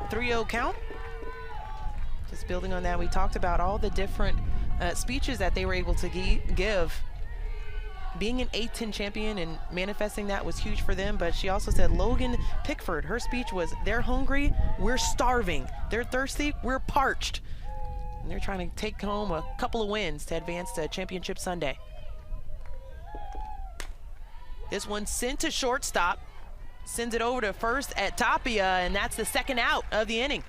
.30 count. Just building on that, we talked about all the different speeches that they were able to give. Being an A-10 champion and manifesting that was huge for them, but she also said Logan Pickford, her speech was, they're hungry, we're starving. They're thirsty, we're parched. And they're trying to take home a couple of wins to advance to Championship Sunday. This one sent to shortstop, sends it over to first at Tapia, and that's the second out of the inning.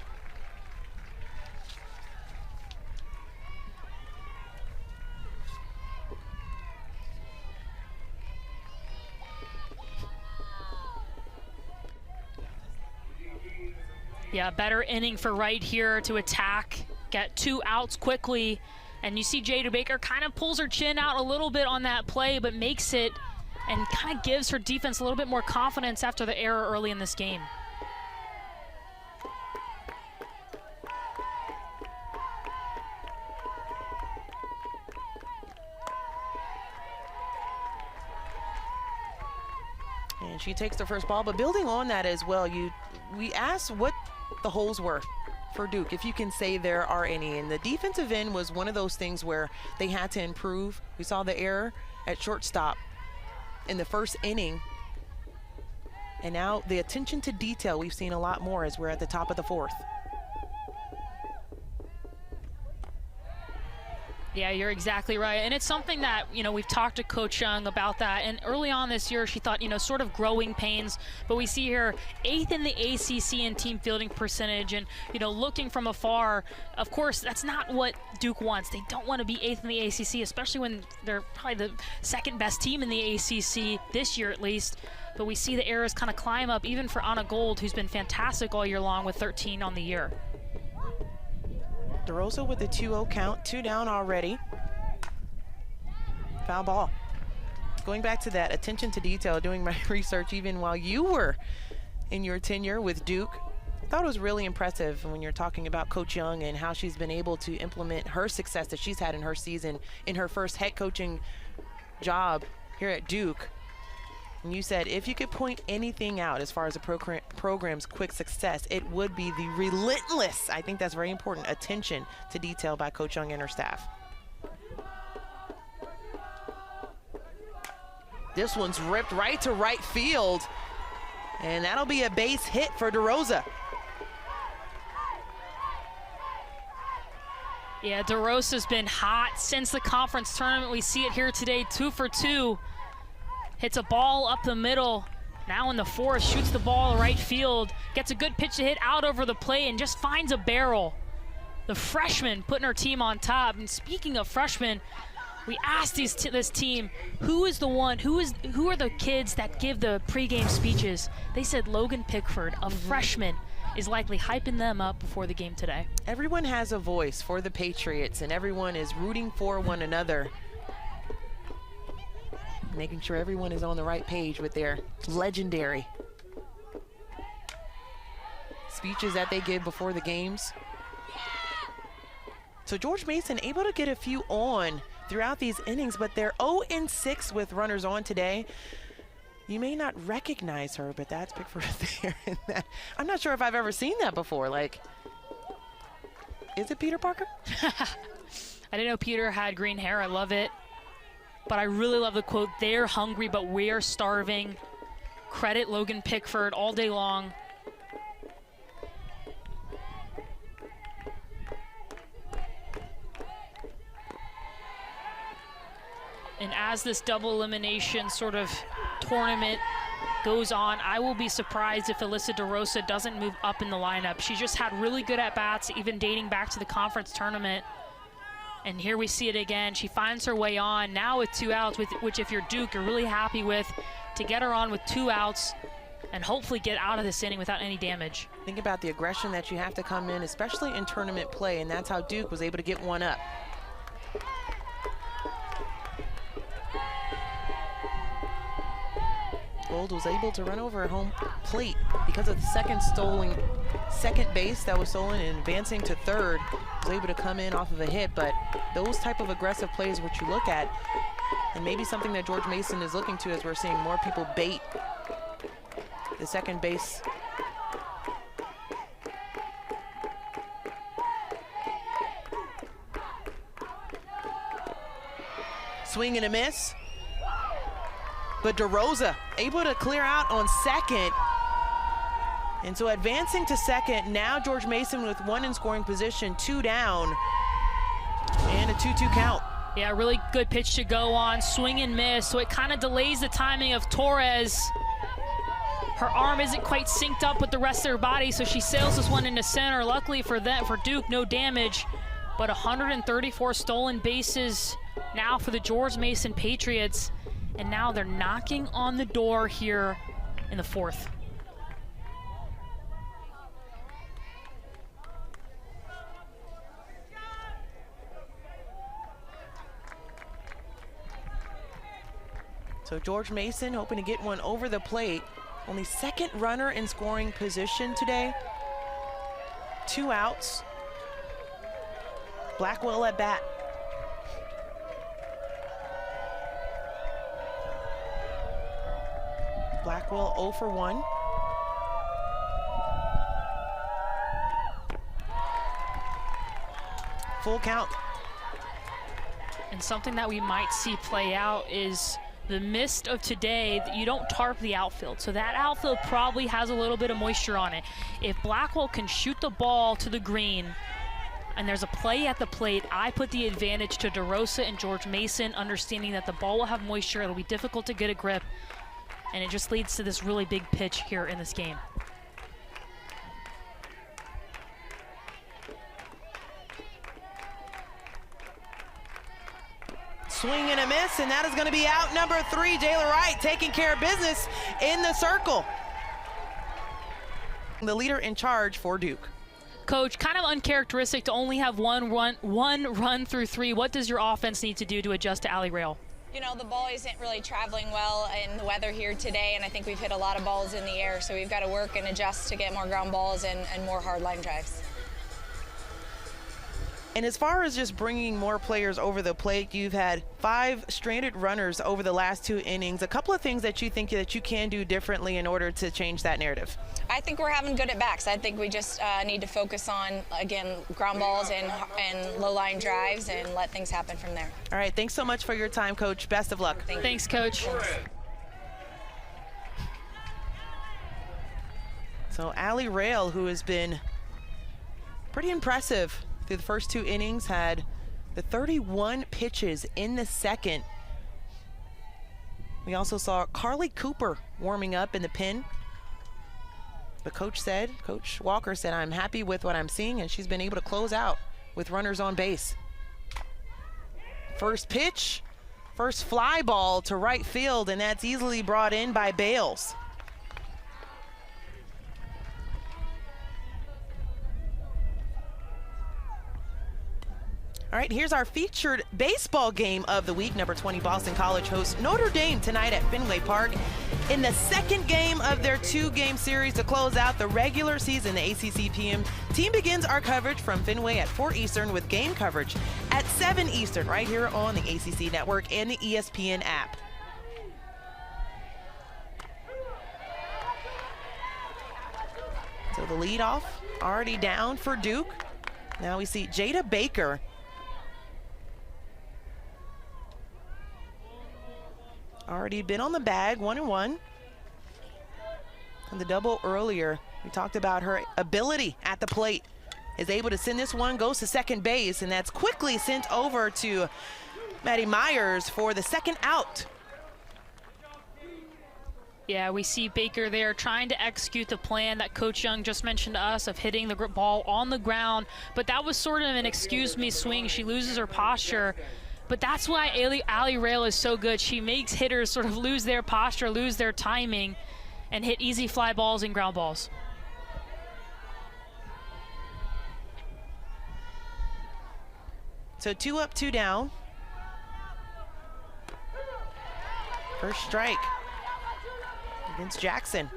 Yeah, better inning for Wright here to attack, get 2 outs quickly. And you see Jada Baker kind of pulls her chin out a little bit on that play, but makes it and kind of gives her defense a little bit more confidence after the error early in this game. And she takes the first ball, but building on that as well, we asked what the holes were for Duke, if you can say there are any. And the defensive end was one of those things where they had to improve. We saw the error at shortstop in the first inning. And now the attention to detail we've seen a lot more as we're at the top of the 4th. Yeah, you're exactly right. And it's something that, we've talked to Coach Young about that. And early on this year, she thought, sort of growing pains. But we see here 8th in the ACC in team fielding percentage. And, looking from afar, of course, that's not what Duke wants. They don't want to be 8th in the ACC, especially when they're probably the second best team in the ACC this year at least. But we see the errors kind of climb up, even for Anna Gold, who's been fantastic all year long with 13 on the year. DeRosa with the 2-0 count, 2 down already. Foul ball. Going back to that attention to detail, doing my research even while you were in your tenure with Duke, I thought it was really impressive when you're talking about Coach Young and how she's been able to implement her success that she's had in her season in her first head coaching job here at Duke. And you said if you could point anything out as far as the program's quick success, it would be the relentless, I think that's very important, attention to detail by Coach Young and her staff. This one's ripped right to right field, and that'll be a base hit for DeRosa. Yeah, DeRosa's been hot since the conference tournament. We see it here today, 2 for 2. Hits a ball up the middle. Now in the 4th, shoots the ball right field. Gets a good pitch to hit out over the plate and just finds a barrel. The freshman putting her team on top. And speaking of freshmen, we asked this team, who are the kids that give the pregame speeches? They said Logan Pickford, a freshman, is likely hyping them up before the game today. Everyone has a voice for the Patriots, and everyone is rooting for one another. Making sure everyone is on the right page with their legendary speeches that they give before the games. So George Mason able to get a few on throughout these innings, but they're 0-6 with runners on today. You may not recognize her, but that's Pickford there. And that, I'm not sure if I've ever seen that before. Like, is it Peter Parker? I didn't know Peter had green hair. I love it. But I really love the quote, they're hungry, but we're starving. Credit Logan Pickford all day long. And as this double elimination sort of tournament goes on, I will be surprised if Alyssa DeRosa doesn't move up in the lineup. She just had really good at-bats, even dating back to the conference tournament. And here we see it again. She finds her way on now with 2 outs, which if you're Duke, you're really happy with, to get her on with 2 outs and hopefully get out of this inning without any damage. Think about the aggression that you have to come in, especially in tournament play, and that's how Duke was able to get one up. Gold was able to run over at home plate because of the second base that was stolen, and advancing to third was able to come in off of a hit. But those type of aggressive plays, what you look at, and maybe something that George Mason is looking to, as we're seeing more people bait the second base. Swing and a miss. But DeRosa able to clear out on second. And so advancing to second, now George Mason with 1 in scoring position, 2 down, and a 2-2 count. Yeah, really good pitch to go on, swing and miss, so it kind of delays the timing of Torres. Her arm isn't quite synced up with the rest of her body, so she sails this one into center. Luckily for Duke, no damage, but 134 stolen bases now for the George Mason Patriots. And now they're knocking on the door here in the 4th. So George Mason hoping to get one over the plate. Only 2nd runner in scoring position today. 2 outs. Blackwell at bat. Blackwell 0 for 1. Full count. And something that we might see play out is the mist of today. You don't tarp the outfield, so that outfield probably has a little bit of moisture on it. If Blackwell can shoot the ball to the green and there's a play at the plate, I put the advantage to DeRosa and George Mason, understanding that the ball will have moisture, it'll be difficult to get a grip, and it just leads to this really big pitch here in this game. Swing and a miss, and that is going to be out number 3. Jayla Wright taking care of business in the circle. The leader in charge for Duke. Coach, kind of uncharacteristic to only have one run through 3. What does your offense need to do to adjust to Allie Rail? You know, the ball isn't really traveling well in the weather here today, and I think we've hit a lot of balls in the air, so we've got to work and adjust to get more ground balls and more hard line drives. And as far as just bringing more players over the plate, you've had 5 stranded runners over the last 2 innings. A couple of things that you think that you can do differently in order to change that narrative. I think we're having good at-bats. I think we just need to focus on, again, ground balls and low-line drives and let things happen from there. All right, thanks so much for your time, Coach. Best of luck. Thanks, Coach. Thanks. So Allie Rail, who has been pretty impressive through the first 2 innings, had the 31 pitches in the second. We also saw Carly Cooper warming up in the pen. But Coach Walker said, I'm happy with what I'm seeing, and she's been able to close out with runners on base. First pitch, first fly ball to right field, and that's easily brought in by Bales. All right, here's our featured baseball game of the week. Number 20 Boston College hosts Notre Dame tonight at Fenway Park in the 2nd game of their 2-game series to close out the regular season. The ACC PM team begins our coverage from Fenway at 4 Eastern with game coverage at 7 Eastern right here on the ACC Network and the ESPN app. So the leadoff already down for Duke. Now we see Jada Baker already been on the bag, 1-1. And the double earlier, we talked about her ability at the plate. Is able to send this one, goes to second base, and that's quickly sent over to Maddie Myers for the 2nd out. Yeah, we see Baker there trying to execute the plan that Coach Young just mentioned to us of hitting the ball on the ground, but that was sort of an excuse me swing. She loses her posture, but that's why Allie Rail is so good. She makes hitters sort of lose their posture, lose their timing, and hit easy fly balls and ground balls. So 2 up, 2 down. First strike against Jackson.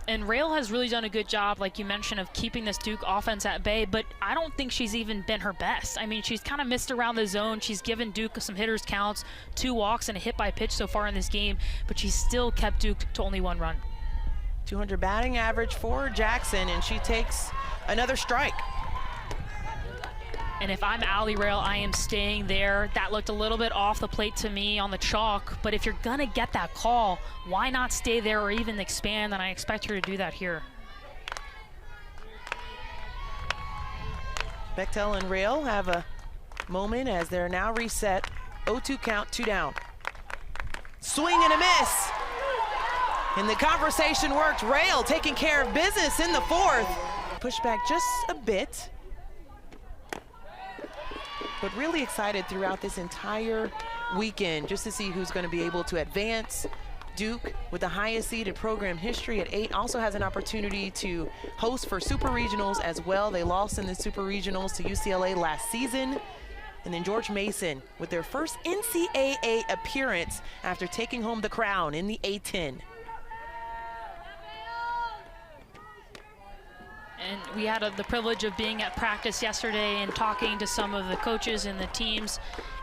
And Rail has really done a good job, like you mentioned, of keeping this Duke offense at bay, but I don't think she's even been her best. I mean, she's kind of missed around the zone. She's given Duke some hitters counts, 2 walks and a hit by pitch so far in this game, but she's still kept Duke to only 1 run. 200 batting average for Jackson, and she takes another strike. And if I'm Allie Rail, I am staying there. That looked a little bit off the plate to me on the chalk, but if you're gonna get that call, why not stay there or even expand? And I expect her to do that here. Bechtel and Rail have a moment as they're now reset. 0-2 count, 2 down. Swing and a miss. And the conversation worked. Rail taking care of business in the 4th. Push back just a bit, but really excited throughout this entire weekend just to see who's going to be able to advance. Duke, with the highest seed in program history at 8, also has an opportunity to host for Super Regionals as well. They lost in the Super Regionals to UCLA last season. And then George Mason with their first NCAA appearance after taking home the crown in the A-10. And we had the privilege of being at practice yesterday and talking to some of the coaches and the teams,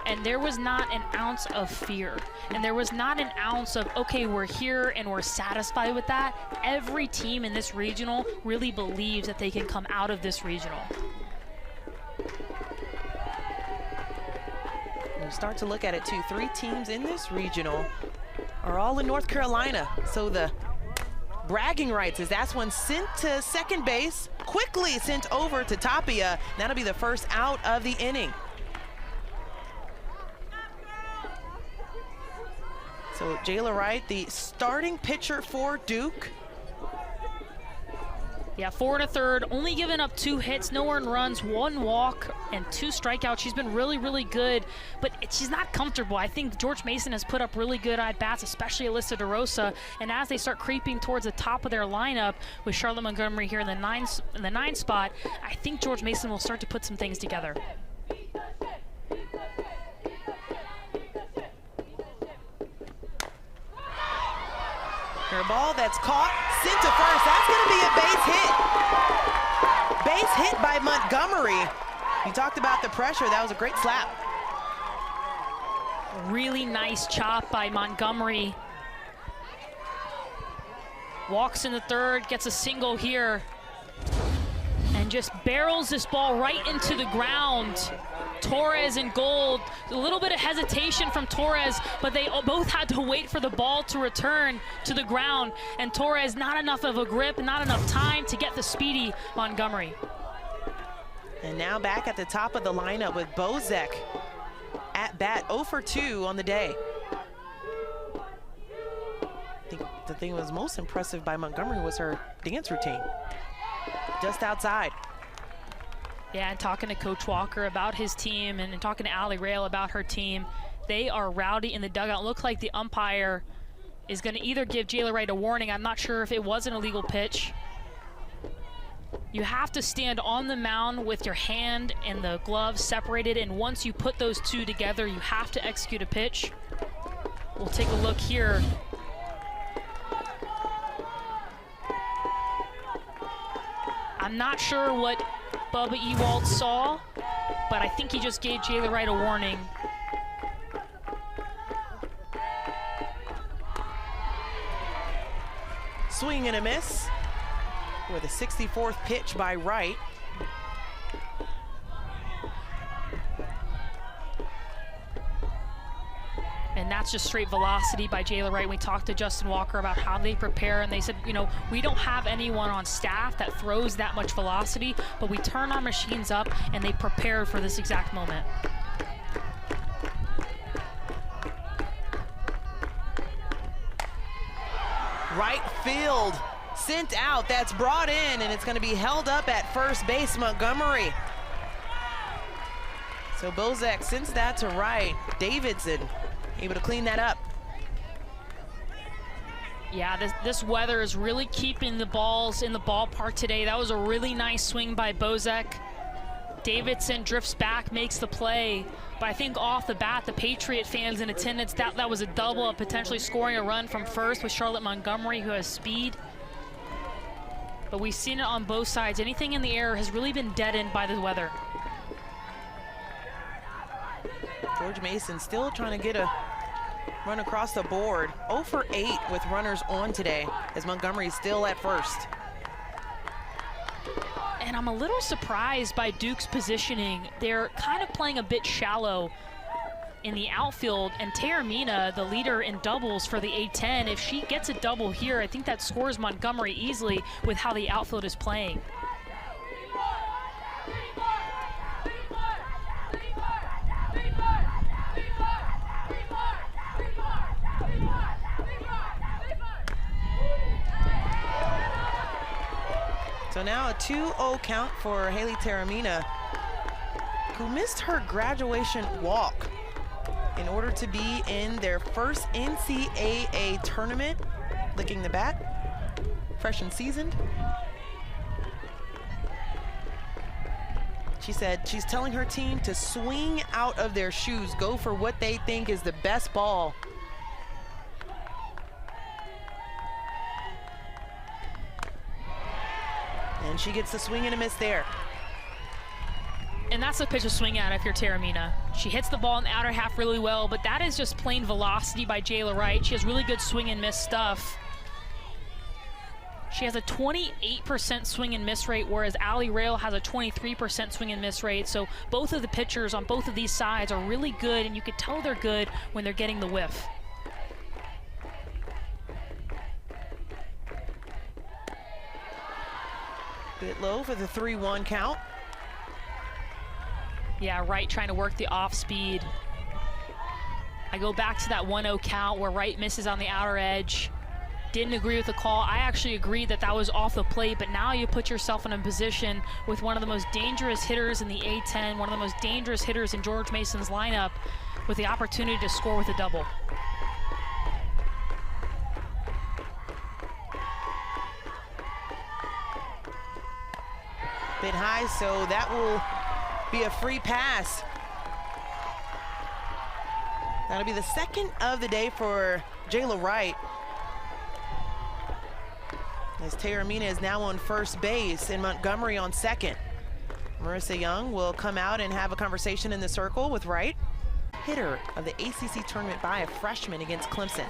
and there was not an ounce of fear. And there was not an ounce of, okay, we're here and we're satisfied with that. Every team in this regional really believes that they can come out of this regional. You start to look at it too, 3 teams in this regional are all in North Carolina. So the bragging rights is that's one sent to second base, quickly sent over to Tapia. That'll be the first out of the inning. So Jayla Wright, the starting pitcher for Duke. Yeah, 4 1/3, only given up 2 hits, no earned runs, 1 walk, and 2 strikeouts. She's been really, really good, but she's not comfortable. I think George Mason has put up really good at-bats, especially Alyssa DeRosa, and as they start creeping towards the top of their lineup with Charlotte Montgomery here in the 9 spot, I think George Mason will start to put some things together. Her ball that's caught, sent to first. That's going to be a base hit. Base hit by Montgomery. You talked about the pressure. That was a great slap. Really nice chop by Montgomery. Walks in the 3rd, gets a single here, and just barrels this ball right into the ground. Torres and Gold, a little bit of hesitation from Torres, but they both had to wait for the ball to return to the ground, and Torres not enough of a grip, not enough time to get the speedy Montgomery. And now back at the top of the lineup with Bozek at bat, 0 for 2 on the day. I think the thing that was most impressive by Montgomery was her dance routine, just outside. Yeah, and talking to Coach Walker about his team and talking to Allie Rail about her team, they are rowdy in the dugout. Look like the umpire is going to either give Jayla Wright a warning. I'm not sure if it was an illegal pitch. You have to stand on the mound with your hand and the glove separated, and once you put those 2 together, you have to execute a pitch. We'll take a look here. I'm not sure what Bubba Ewald saw, but I think he just gave Jayla Wright a warning. Swing and a miss with a 64th pitch by Wright. And that's just straight velocity by Jayla Wright. We talked to Justin Walker about how they prepare, and they said, you know, we don't have anyone on staff that throws that much velocity, but we turn our machines up and they prepare for this exact moment. right field. Sent out, that's brought in, and it's going to be held up at first base, Montgomery. So Bozek sends that to right. Davidson able to clean that up. Yeah, this weather is really keeping the balls in the ballpark today. That was a really nice swing by Bozek. Davidson drifts back, makes the play. But I think off the bat, the Patriot fans in attendance, that was a double of potentially scoring a run from first with Charlotte Montgomery, who has speed. But we've seen it on both sides. Anything in the air has really been deadened by the weather. George Mason still trying to get a run across the board. 0 for 8 with runners on today, as Montgomery's still at first. And I'm a little surprised by Duke's positioning. They're kind of playing a bit shallow in the outfield, and Taormina, the leader in doubles for the A10, if she gets a double here, I think that scores Montgomery easily with how the outfield is playing. So now a 2-0 count for Haley Taormina, who missed her graduation walk in order to be in their first NCAA tournament, licking the bat, fresh and seasoned. She said she's telling her team to swing out of their shoes, go for what they think is the best ball. And she gets the swing and a miss there. And that's the pitch to swing at if you're Taormina. She hits the ball in the outer half really well, but that is just plain velocity by Jayla Wright. She has really good swing and miss stuff. She has a 28% swing and miss rate, whereas Allie Rail has a 23% swing and miss rate. So both of the pitchers on both of these sides are really good, and you could tell they're good when they're getting the whiff. Bit low for the 3-1 count. Yeah, Wright trying to work the off speed. I go back to that 1-0 count where Wright misses on the outer edge. Didn't agree with the call. I actually agreed that that was off the plate, but now you put yourself in a position with one of the most dangerous hitters in the A10, one of the most dangerous hitters in George Mason's lineup, with the opportunity to score with a double. Bit high, so that will be a free pass. That'll be the second of the day for Jayla Wright, as Taormina is now on first base and Montgomery on second. Marissa Young will come out and have a conversation in the circle with Wright. Hitter of the ACC tournament by a freshman against Clemson.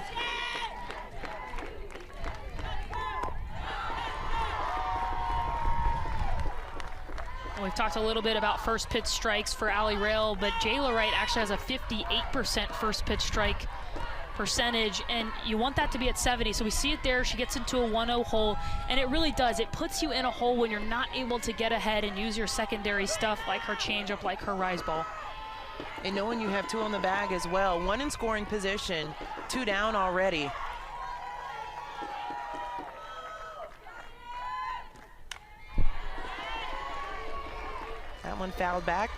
We've talked a little bit about first pitch strikes for Allie Rail, but Jayla Wright actually has a 58% first pitch strike percentage, and you want that to be at 70. So we see it there. She gets into a 1-0 hole, and it really does. It puts you in a hole when you're not able to get ahead and use your secondary stuff like her changeup, like her rise ball. And knowing you have 2 on the bag as well, 1 in scoring position, 2 down already. That one fouled back.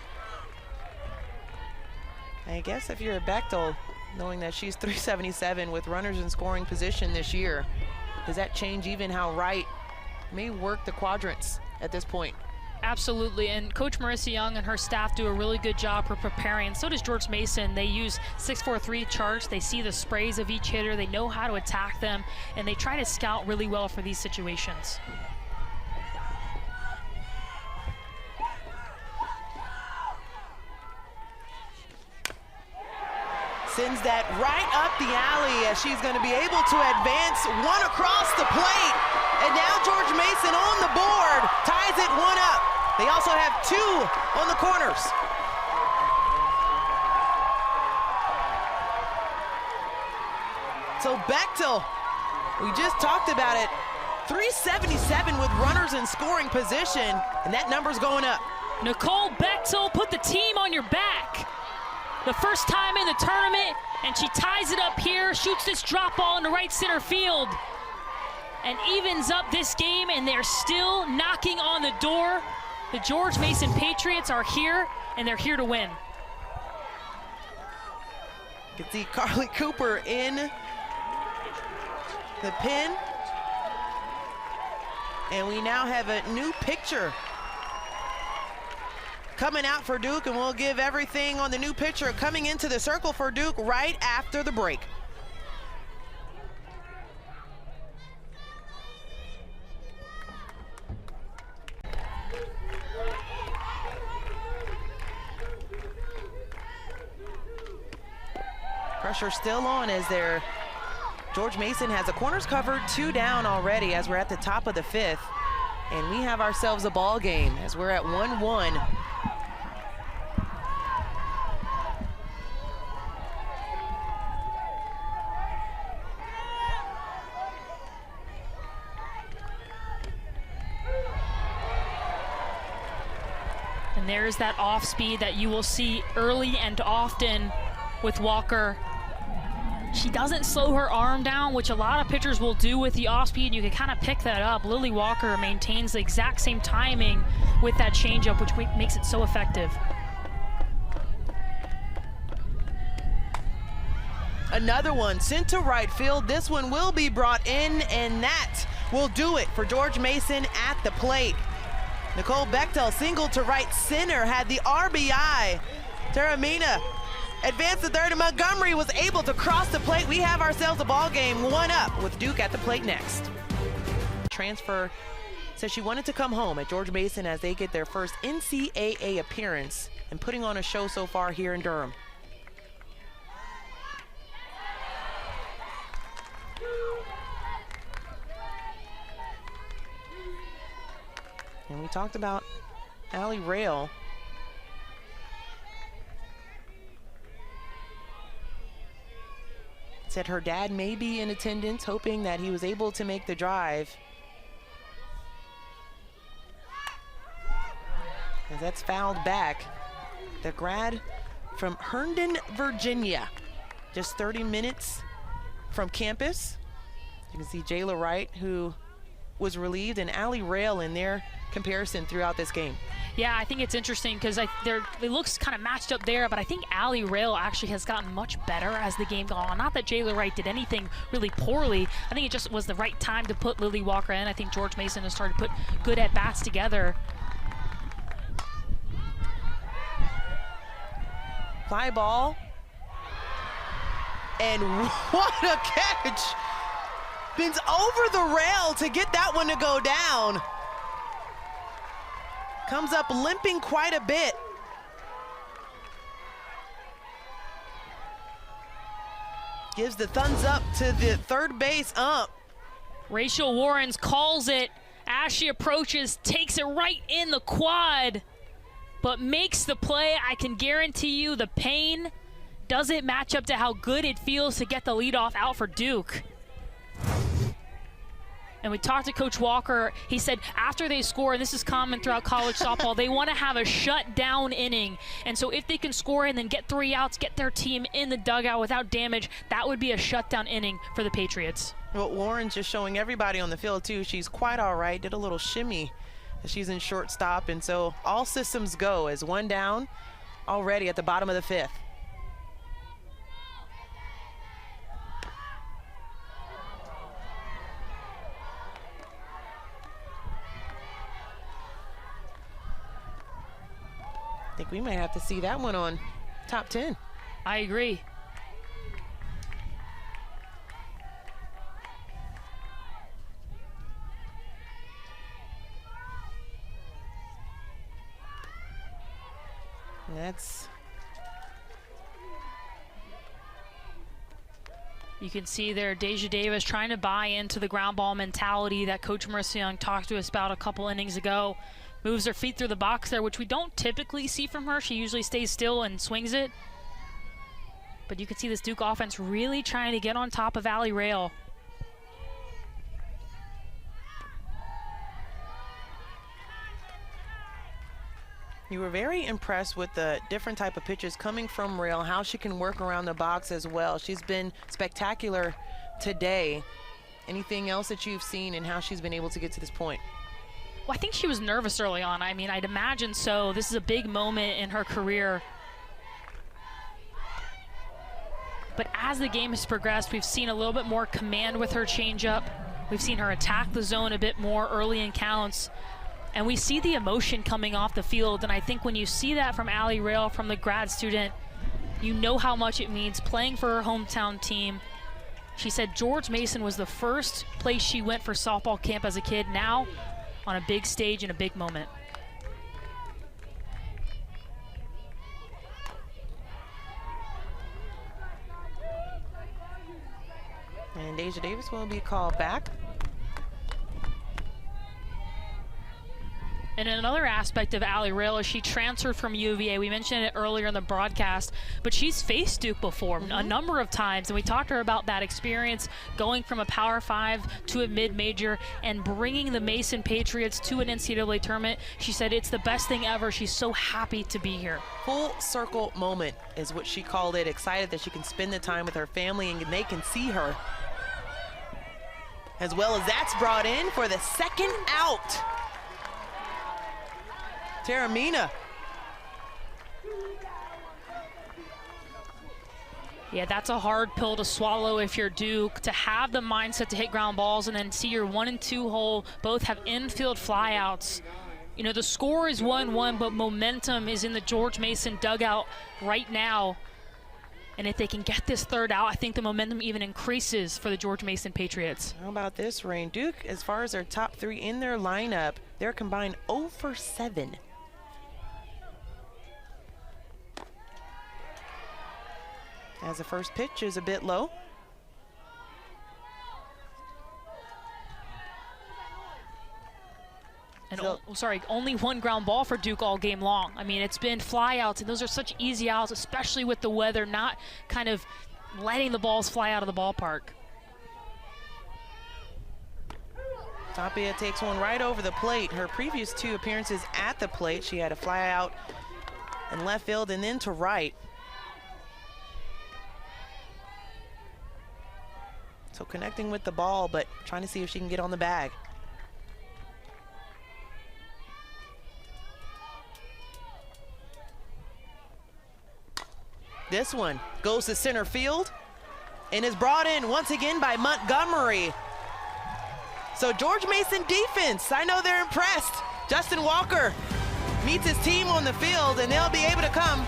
I guess if you're a Bechtel, knowing that she's 377 with runners in scoring position this year, does that change even how Wright may work the quadrants at this point? Absolutely, and Coach Marissa Young and her staff do a really good job for preparing, and so does George Mason. They use 6-4-3 charts. They see the sprays of each hitter. They know how to attack them, and they try to scout really well for these situations. Sends that right up the alley as she's going to be able to advance 1 across the plate. And now George Mason on the board, ties it 1 up. They also have 2 on the corners. So Bechtel, we just talked about it, 377 with runners in scoring position, and that number's going up. Nicole Bechtel put the team on your back. The first time in the tournament, and she ties it up here, shoots this drop ball into right center field. and evens up this game, and they're still knocking on the door. The George Mason Patriots are here, and they're here to win. You can see Carly Cooper in the pin. And we now have a new picture coming out for Duke, and we'll give everything on the new picture coming into the circle for Duke right after the break. Pressure still on as George Mason has the corners covered, 2 down already as we're at the top of the 5th. And we have ourselves a ball game as we're at 1-1. And there's that off speed that you will see early and often with Walker. She doesn't slow her arm down, which a lot of pitchers will do with the off speed. You can kind of pick that up. Lily Walker maintains the exact same timing with that changeup, which makes it so effective. Another one sent to right field. This one will be brought in, and that will do it for George Mason at the plate. Nicole Bechtel singled to right center, had the RBI. Taramina advanced to third, and Montgomery was able to cross the plate. We have ourselves a ball game, 1-up with Duke at the plate next. Transfer says she wanted to come home at George Mason as they get their first NCAA appearance and putting on a show so far here in Durham. And we talked about Allie Rail. Said her dad may be in attendance, hoping that he was able to make the drive. As that's fouled back. The grad from Herndon, Virginia. Just 30 minutes from campus. You can see Jayla Wright, who was relieved, and Allie Rail in their comparison throughout this game. Yeah, I think it's interesting because it looks kind of matched up there, but I think Allie Rail actually has gotten much better as the game gone on. Not that Jayla Wright did anything really poorly. I think it just was the right time to put Lily Walker in. I think George Mason has started to put good at-bats together. Fly ball. And what a catch! Bends over the rail to get that one to go down. Comes up limping quite a bit. Gives the thumbs up to the third base ump. Rachel Warrens calls it as she approaches, takes it right in the quad, but makes the play. I can guarantee you the pain doesn't match up to how good it feels to get the leadoff out for Duke. And we talked to Coach Walker. He said after they score, and this is common throughout college softball, they want to have a shutdown inning. And so if they can score and then get 3 outs, get their team in the dugout without damage, that would be a shutdown inning for the Patriots. Well, Warren's just showing everybody on the field, too. She's quite all right. Did a little shimmy. She's in shortstop, and so all systems go as 1 down already at the bottom of the 5th. I think we might have to see that one on top 10. I agree. That's... You can see there Deja Davis trying to buy into the ground ball mentality that Coach Marissa Young talked to us about a couple innings ago. Moves her feet through the box there, which we don't typically see from her. She usually stays still and swings it. But you can see this Duke offense really trying to get on top of Allie Rail. You were very impressed with the different type of pitches coming from Rail, how she can work around the box as well. She's been spectacular today. Anything else that you've seen and how she's been able to get to this point? Well, I think she was nervous early on. I mean, I'd imagine so. This is a big moment in her career. But as the game has progressed, we've seen a little bit more command with her changeup. We've seen her attack the zone a bit more early in counts. And we see the emotion coming off the field. And I think when you see that from Allie Rail, from the grad student, you know how much it means playing for her hometown team. She said George Mason was the first place she went for softball camp as a kid. Now on a big stage in a big moment. And Deja Davis will be called back. And another aspect of Allie Rail is she transferred from UVA. We mentioned it earlier in the broadcast, but she's faced Duke before a number of times, and we talked to her about that experience going from a Power 5 to a mid-major and bringing the Mason Patriots to an NCAA tournament. She said it's the best thing ever. She's so happy to be here. Full circle moment is what she called it. Excited that she can spend the time with her family and they can see her. As well as that's brought in for the second out. Taramina. Yeah, that's a hard pill to swallow if you're Duke, to have the mindset to hit ground balls and then see your 1 and 2 hole both have infield flyouts. You know, the score is 1-1, but momentum is in the George Mason dugout right now. And if they can get this third out, I think the momentum even increases for the George Mason Patriots. How about this, Rain? Duke, as far as their top 3 in their lineup, they're combined 0 for 7. As the first pitch is a bit low. And only 1 ground ball for Duke all game long. I mean, it's been flyouts, and those are such easy outs, especially with the weather, not kind of letting the balls fly out of the ballpark. Tapia takes one right over the plate. Her previous 2 appearances at the plate, she had a fly out in left field and then to right. So connecting with the ball, but trying to see if she can get on the bag. This one goes to center field and is brought in once again by Montgomery. So George Mason defense, I know they're impressed. Justin Walker meets his team on the field and they'll be able to come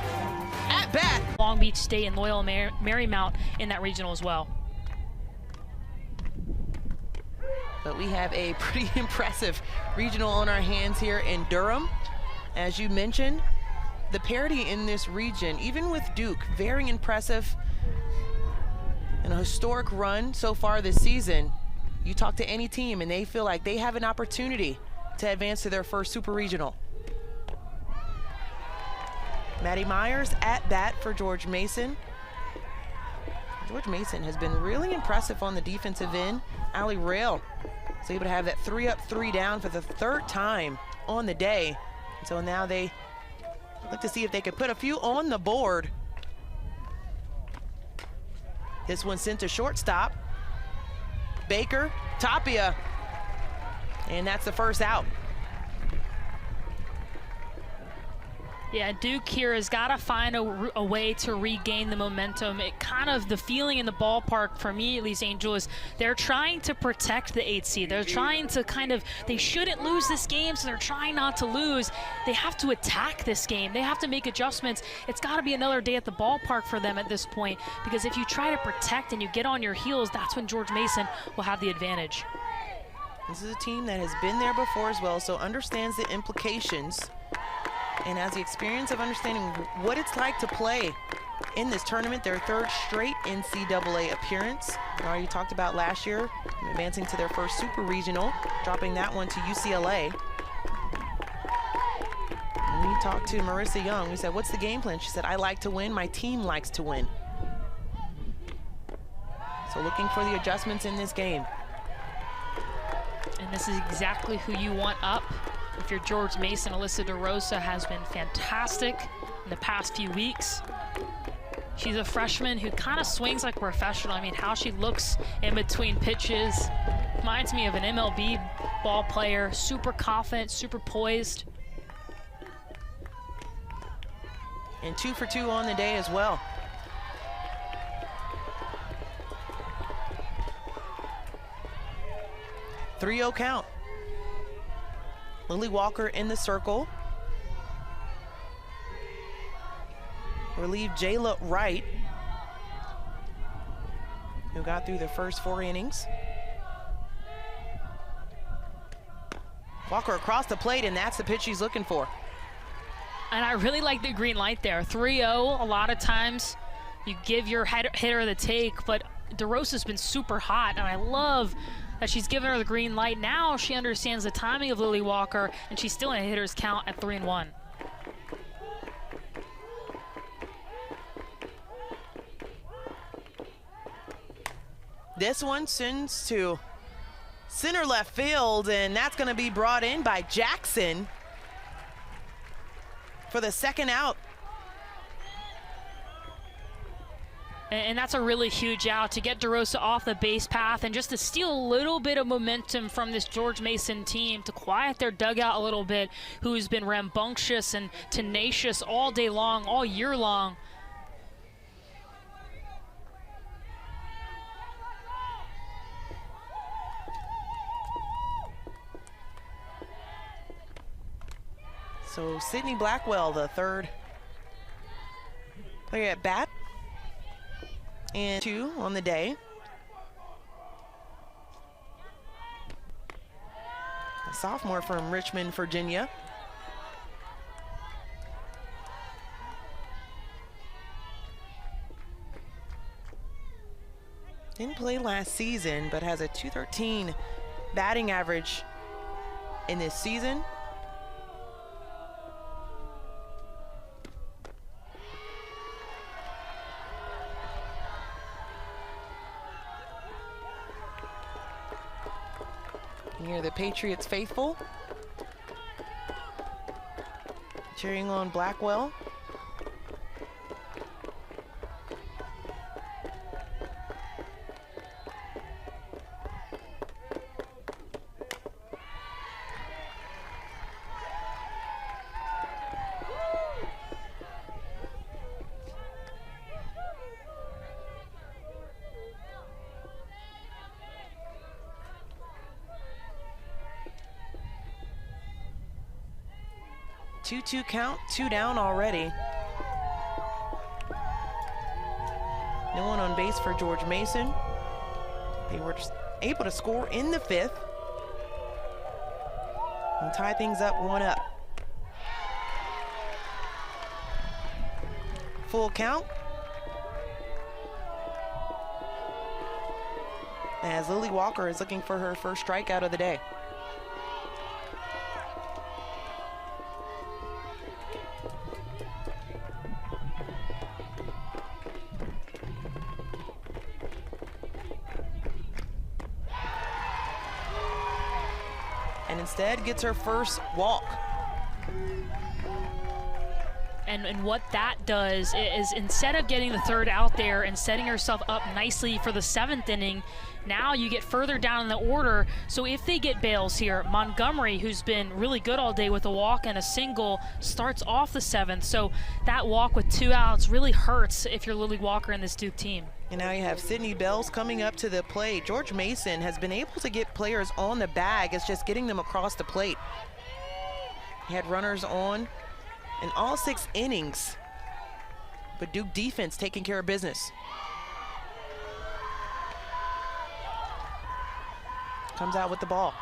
at bat. Long Beach State and Loyola Marymount in that regional as well. But we have a pretty impressive regional on our hands here in Durham. As you mentioned, the parity in this region, even with Duke, very impressive and a historic run so far this season. You talk to any team and they feel like they have an opportunity to advance to their first super regional. Maddie Myers at bat for George Mason. George Mason has been really impressive on the defensive end. Allie Rail is able to have that 3 up, 3 down for the 3rd time on the day. And so now they look to see if they could put a few on the board. This one sent to shortstop. Baker, Tapia, and that's the first out. Yeah, Duke here has got to find a way to regain the momentum. It kind of, the feeling in the ballpark, for me at least, Angel, is they're trying to protect the 8th seed. They're trying to they shouldn't lose this game, so they're trying not to lose. They have to attack this game. They have to make adjustments. It's got to be another day at the ballpark for them at this point, because if you try to protect and you get on your heels, that's when George Mason will have the advantage. This is a team that has been there before as well, so understands the implications and has the experience of understanding what it's like to play in this tournament. Their 3rd straight NCAA appearance. We already talked about last year, advancing to their first super regional, dropping that one to UCLA. And we talked to Marissa Young. We said, what's the game plan? She said, I like to win, my team likes to win. So looking for the adjustments in this game. And this is exactly who you want up. If you're George Mason, Alyssa DeRosa has been fantastic in the past few weeks. She's a freshman who kind of swings like a professional. I mean, how she looks in between pitches reminds me of an MLB ball player. Super confident, super poised. And 2 for 2 on the day as well. Three-0 count. Lily Walker in the circle. Relieve Jayla Wright, who got through the first 4 innings. Walker across the plate, and that's the pitch she's looking for. And I really like the green light there. 3-0, a lot of times you give your hitter the take, but DeRosa's been super hot, and I love that she's given her the green light. Now she understands the timing of Lily Walker, and she's still in a hitter's count at 3-1. This one sends to center left field, and that's going to be brought in by Jackson for the second out. And that's a really huge out to get DeRosa off the base path and just to steal a little bit of momentum from this George Mason team, to quiet their dugout a little bit, who's been rambunctious and tenacious all day long, all year long. So Sydney Blackwell, the third player at bat, and 2 on the day. A sophomore from Richmond, Virginia. Didn't play last season, but has a .213 batting average in this season. Here, the Patriots faithful cheering on Blackwell. Two count, 2 down already. No one on base for George Mason. They were just able to score in the 5th and tie things up 1-up. Full count. As Lily Walker is looking for her first strikeout of the day. Instead gets her first walk. And what that does is, instead of getting the third out there and setting herself up nicely for the 7th inning, now you get further down in the order. So if they get bails here, Montgomery, who's been really good all day with a walk and a single, starts off the 7th. So that walk with 2 outs really hurts if you're Lily Walker in this Duke team. And now you have Sydney Bells coming up to the plate. George Mason has been able to get players on the bag. It's just getting them across the plate. He had runners on in all 6 innings, but Duke defense taking care of business. Comes out with the ball.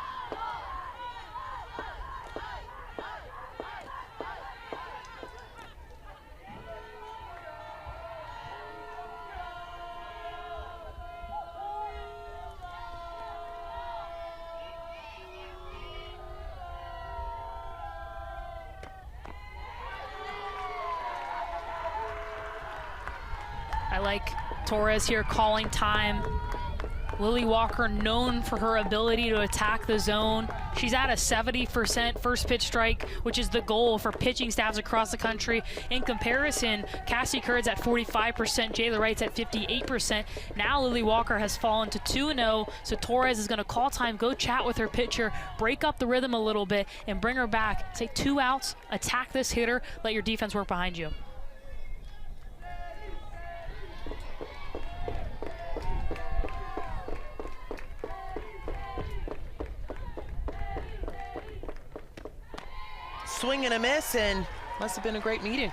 I like Torres here calling time. Lily Walker, known for her ability to attack the zone. She's at a 70% first pitch strike, which is the goal for pitching staffs across the country. In comparison, Cassie Curd's at 45%, Jayla Wright's at 58%. Now Lily Walker has fallen to 2-0, so Torres is going to call time, go chat with her pitcher, break up the rhythm a little bit, and bring her back. Say 2 outs, attack this hitter, let your defense work behind you. Swing and a miss, and must have been a great meeting.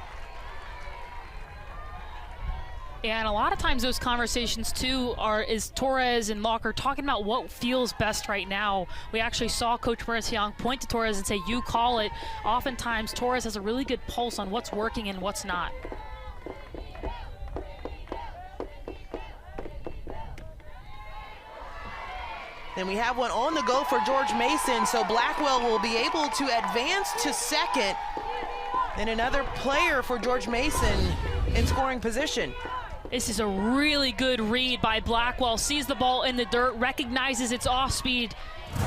And a lot of times those conversations too is Torres and Walker talking about what feels best right now. We actually saw Coach Marissa Young point to Torres and say, you call it. Oftentimes Torres has a really good pulse on what's working and what's not. Then we have one on the go for George Mason, so Blackwell will be able to advance to second. And another player for George Mason in scoring position. This is a really good read by Blackwell. Sees the ball in the dirt, recognizes its off speed,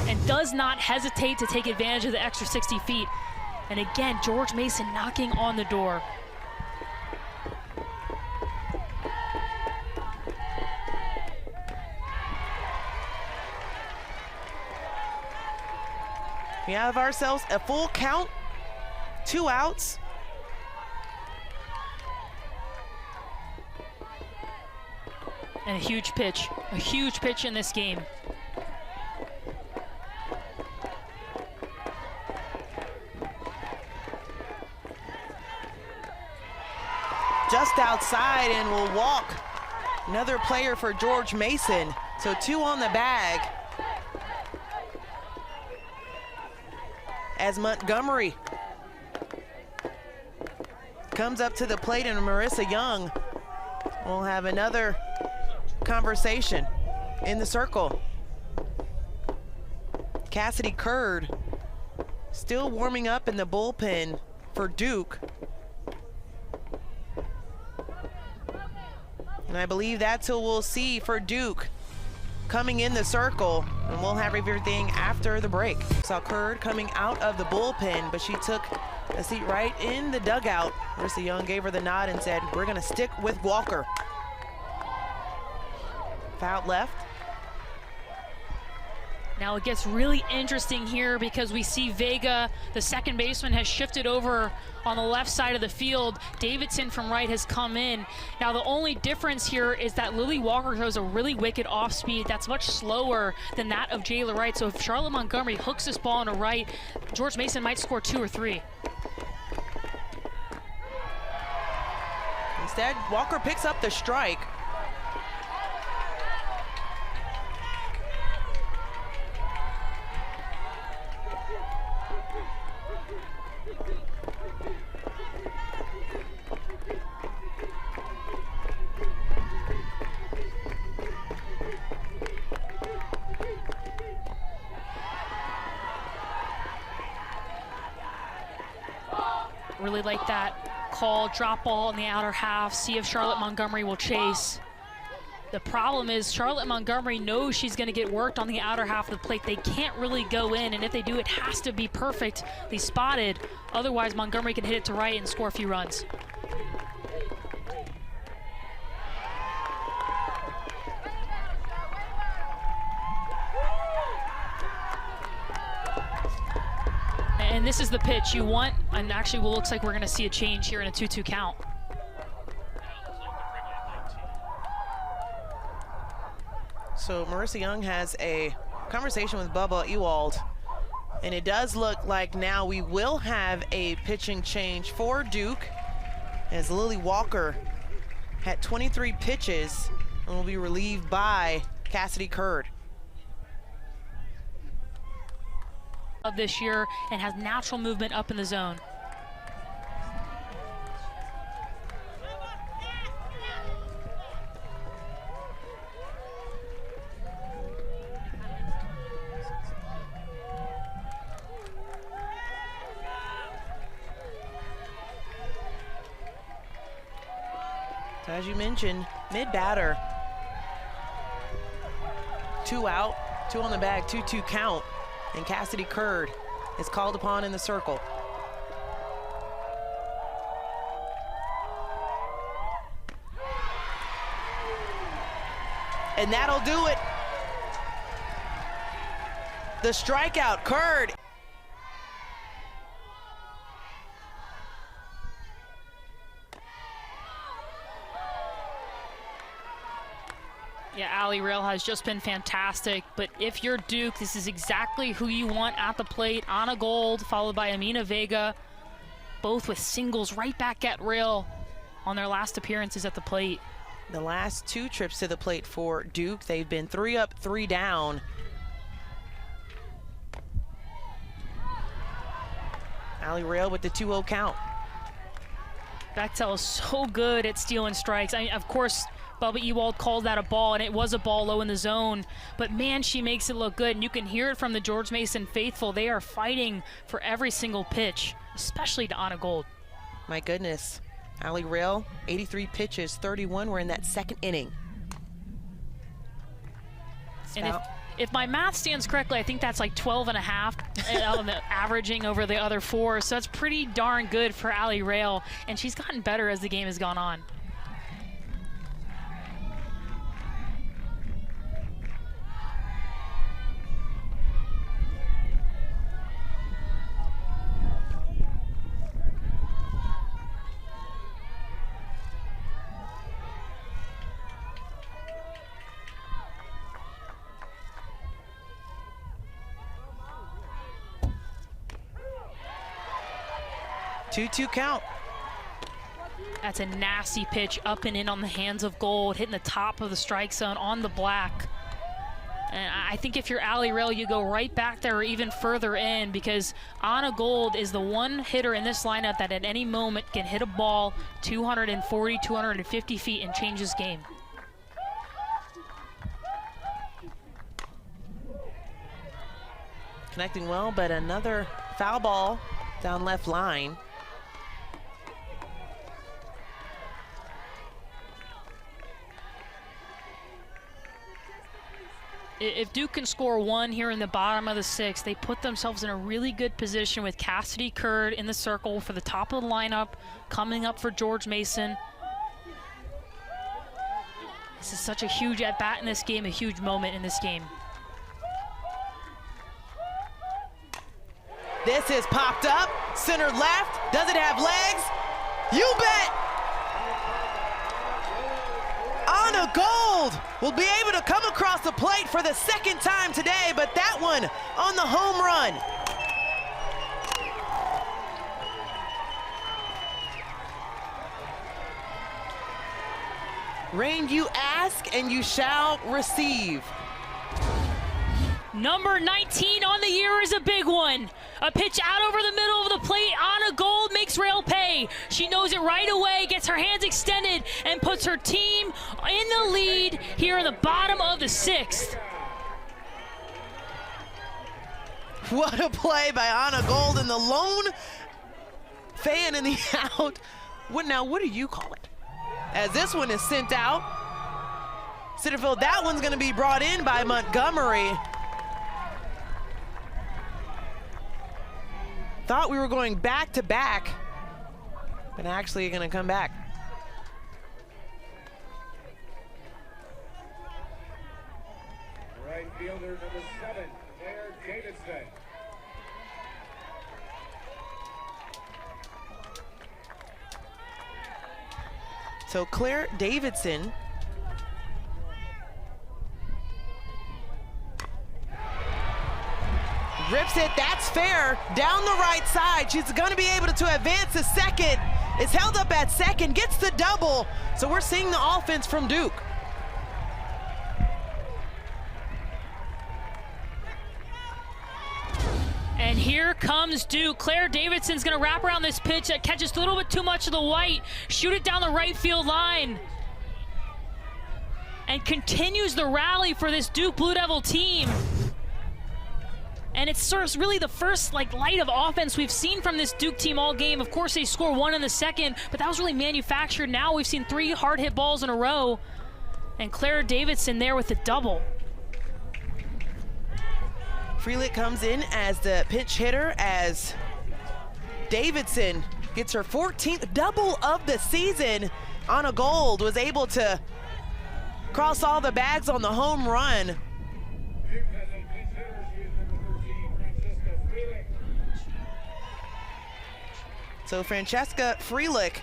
and does not hesitate to take advantage of the extra 60 feet. And again, George Mason knocking on the door. We have ourselves a full count, 2 outs. And a huge pitch in this game. Just outside and will walk. Another player for George Mason, so 2 on the bag. As Montgomery comes up to the plate, and Marissa Young will have another conversation in the circle. Cassidy Curd still warming up in the bullpen for Duke. And I believe that's who we'll see for Duke coming in the circle, and we'll have everything after the break. Saw Curd coming out of the bullpen, but she took a seat right in the dugout. Marissa Young gave her the nod and said, we're gonna stick with Walker. Foul left. Now it gets really interesting here because we see Vega, the second baseman, has shifted over on the left side of the field. Davidson from right has come in. Now the only difference here is that Lily Walker throws a really wicked off speed that's much slower than that of Jayla Wright. So if Charlotte Montgomery hooks this ball on a right, George Mason might score 2 or 3. Instead, Walker picks up the strike. Really like that call, drop ball in the outer half, see if Charlotte Montgomery will chase. The problem is Charlotte Montgomery knows she's going to get worked on the outer half of the plate. They can't really go in, and if they do, it has to be perfectly spotted. Otherwise, Montgomery can hit it to right and score a few runs. And this is the pitch you want, and actually well, looks like we're going to see a change here in a 2-2 count. So Marissa Young has a conversation with Bubba Ewald, and it does look like now we will have a pitching change for Duke, as Lily Walker had 23 pitches and will be relieved by Cassidy Curd. Of this year and has natural movement up in the zone. So as you mentioned, mid-batter 2 out, 2 on the bag, 2-2 count, and Cassidy Curd is called upon in the circle. And that'll do it. The strikeout, Curd. Yeah, Allie Rail has just been fantastic, but if you're Duke, this is exactly who you want at the plate. Anna Gold, followed by Amina Vega, both with singles right back at Rail on their last appearances at the plate. The last 2 trips to the plate for Duke, they've been 3 up, 3 down. Allie Rail with the 2-0 count. Bechtel is so good at stealing strikes. I mean, of course, Bubba Ewald called that a ball, and it was a ball low in the zone. But, man, she makes it look good. And you can hear it from the George Mason faithful. They are fighting for every single pitch, especially to Anna Gold. My goodness. Allie Rail, 83 pitches, 31. We're in that 2nd inning. And if my math stands correctly, I think that's like 12 and a half averaging over the other 4. So that's pretty darn good for Allie Rail. And she's gotten better as the game has gone on. Two count. That's a nasty pitch up and in on the hands of Gold, hitting the top of the strike zone on the black. And I think if you're Allie Rail, you go right back there or even further in, because Anna Gold is the one hitter in this lineup that at any moment can hit a ball 240, 250 feet and change this game. Connecting well, but another foul ball down left line. If Duke can score 1 here in the bottom of the 6th, they put themselves in a really good position with Cassidy Curd in the circle for the top of the lineup, coming up for George Mason. This is such a huge at-bat in this game, a huge moment in this game. This is popped up, center left. Does it have legs? You bet! Anna Gold will be able to come across the plate for the 2nd time today, but that one on the home run. Rain, you ask and you shall receive. Number 19 on the year is a big one. A pitch out over the middle of the plate. Anna Gold makes Rail pay. She knows it right away, gets her hands extended, and puts her team in the lead here in the bottom of the 6th. What a play by Anna Gold, and the lone fan in the out. What do you call it? As this one is sent out. Centerfield, that one's going to be brought in by Montgomery. Thought we were going back to back, but actually going to come back. Right fielder number 7, Claire Davidson. So Claire Davidson rips it, that's fair, down the right side. She's gonna be able to advance to 2nd. Is held up at 2nd, gets the double. So we're seeing the offense from Duke. And here comes Duke. Claire Davidson's gonna wrap around this pitch that catches a little bit too much of the white, shoot it down the right field line, and continues the rally for this Duke Blue Devil team. And it's really the first light of offense we've seen from this Duke team all game. Of course, they score 1 in the 2nd, but that was really manufactured. Now we've seen 3 hard hit balls in a row, and Claire Davidson there with the double. Freelich comes in as the pinch hitter as Davidson gets her 14th double of the season. Anna Gold was able to cross all the bags on the home run. So Francesca Freelich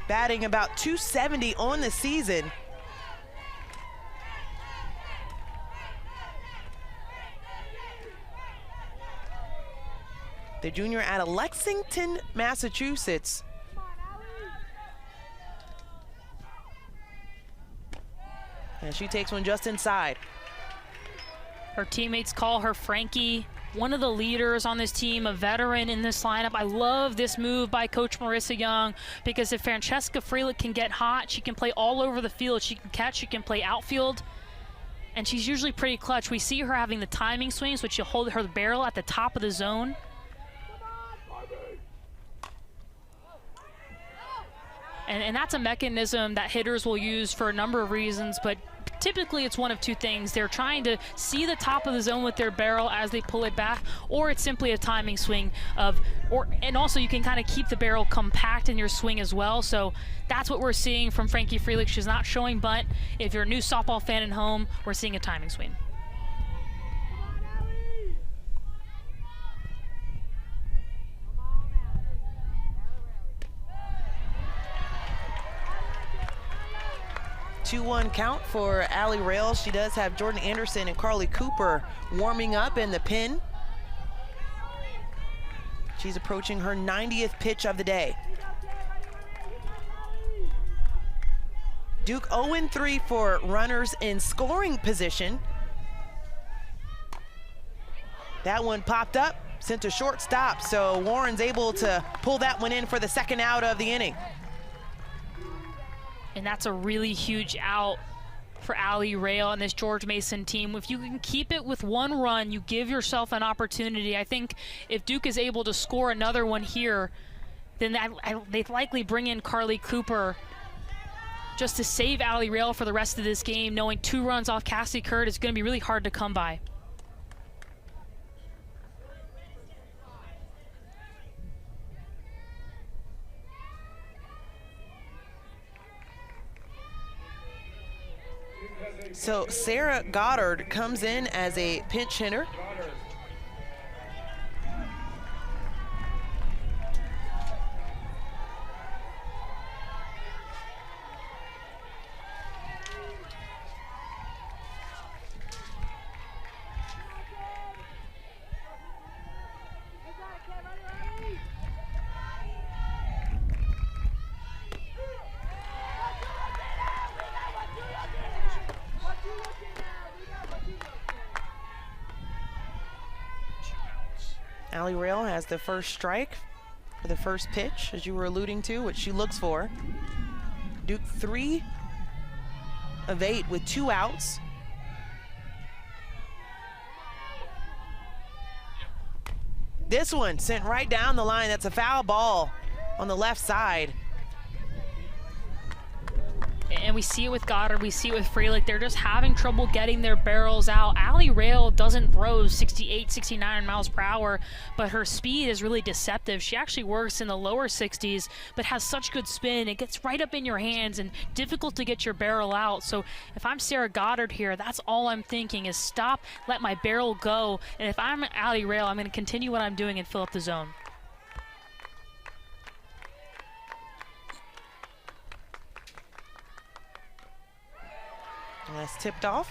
batting about 270 on the season. The junior out of Lexington, Massachusetts. And she takes one just inside. Her teammates call her Frankie, one of the leaders on this team, a veteran in this lineup. I love this move by Coach Marissa Young, because if Francesca Freelich can get hot, she can play all over the field. She can catch, she can play outfield, and she's usually pretty clutch. We see her having the timing swings, which she'll hold her barrel at the top of the zone. And that's a mechanism that hitters will use for a number of reasons, but typically it's one of two things. They're trying to see the top of the zone with their barrel as they pull it back, or it's simply a timing swing and also you can kind of keep the barrel compact in your swing as well. So that's what we're seeing from Frankie Freelich. She's not showing bunt. If you're a new softball fan at home, we're seeing a timing swing. 2-1 count for Allie Rail. She does have Jordan Anderson and Carly Cooper warming up in the pen. She's approaching her 90th pitch of the day. Duke 0-3 for runners in scoring position. That one popped up, sent to shortstop, so Warren's able to pull that one in for the second out of the inning. And that's a really huge out for Allie Rail and this George Mason team. If you can keep it with one run, you give yourself an opportunity. I think if Duke is able to score another one here, then they'd likely bring in Carly Cooper just to save Allie Rail for the rest of this game, knowing 2 runs off Cassie Kurt is going to be really hard to come by. So Sarah Goddard comes in as a pinch hitter. Allie Rail has the first strike for the first pitch, as you were alluding to, which she looks for. Duke 3 of 8 with 2 outs. This one sent right down the line. That's a foul ball on the left side. And we see it with Goddard, we see it with Freelich. They're just having trouble getting their barrels out. Allie Rail doesn't throw 68, 69 miles per hour, but her speed is really deceptive. She actually works in the lower 60s, but has such good spin. It gets right up in your hands and difficult to get your barrel out. So if I'm Sarah Goddard here, that's all I'm thinking is stop, let my barrel go. And if I'm Allie Rail, I'm going to continue what I'm doing and fill up the zone. And that's tipped off.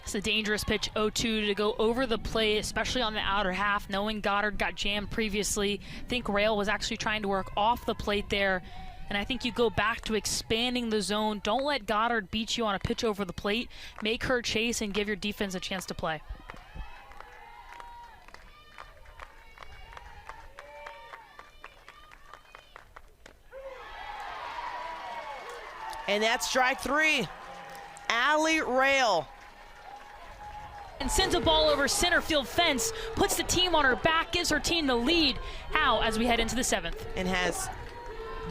It's a dangerous pitch, 0-2 to go over the plate, especially on the outer half, knowing Goddard got jammed previously. I think Rail was actually trying to work off the plate there. And I think you go back to expanding the zone. Don't let Goddard beat you on a pitch over the plate. Make her chase and give your defense a chance to play. And that's strike 3. Allie Rail. And sends a ball over center field fence, puts the team on her back, gives her team the lead. How as we head into the 7th. And has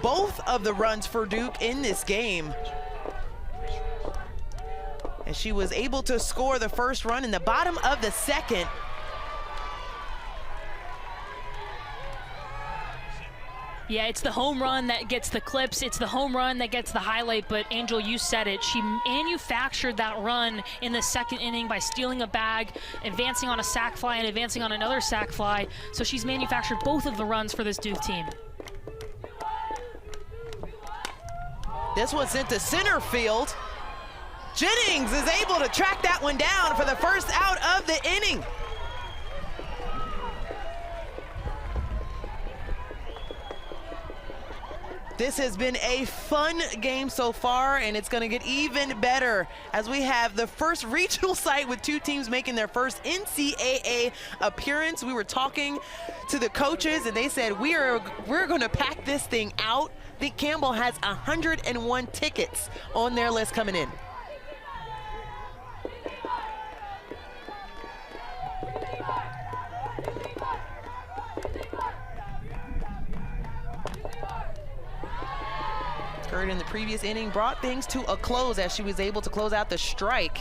both of the runs for Duke in this game. And she was able to score the first run in the bottom of the second. Yeah, it's the home run that gets the clips. It's the home run that gets the highlight. But Angel, you said it. She manufactured that run in the second inning by stealing a bag, advancing on a sac fly, and advancing on another sac fly. So she's manufactured both of the runs for this Duke team. This one sent to center field. Jennings is able to track that one down for the first out of the inning. This has been a fun game so far, and it's going to get even better as we have the first regional site with two teams making their first NCAA appearance. We were talking to the coaches, and they said we're going to pack this thing out. I think Campbell has 101 tickets on their list coming in. Curd in the previous inning brought things to a close as she was able to close out the strike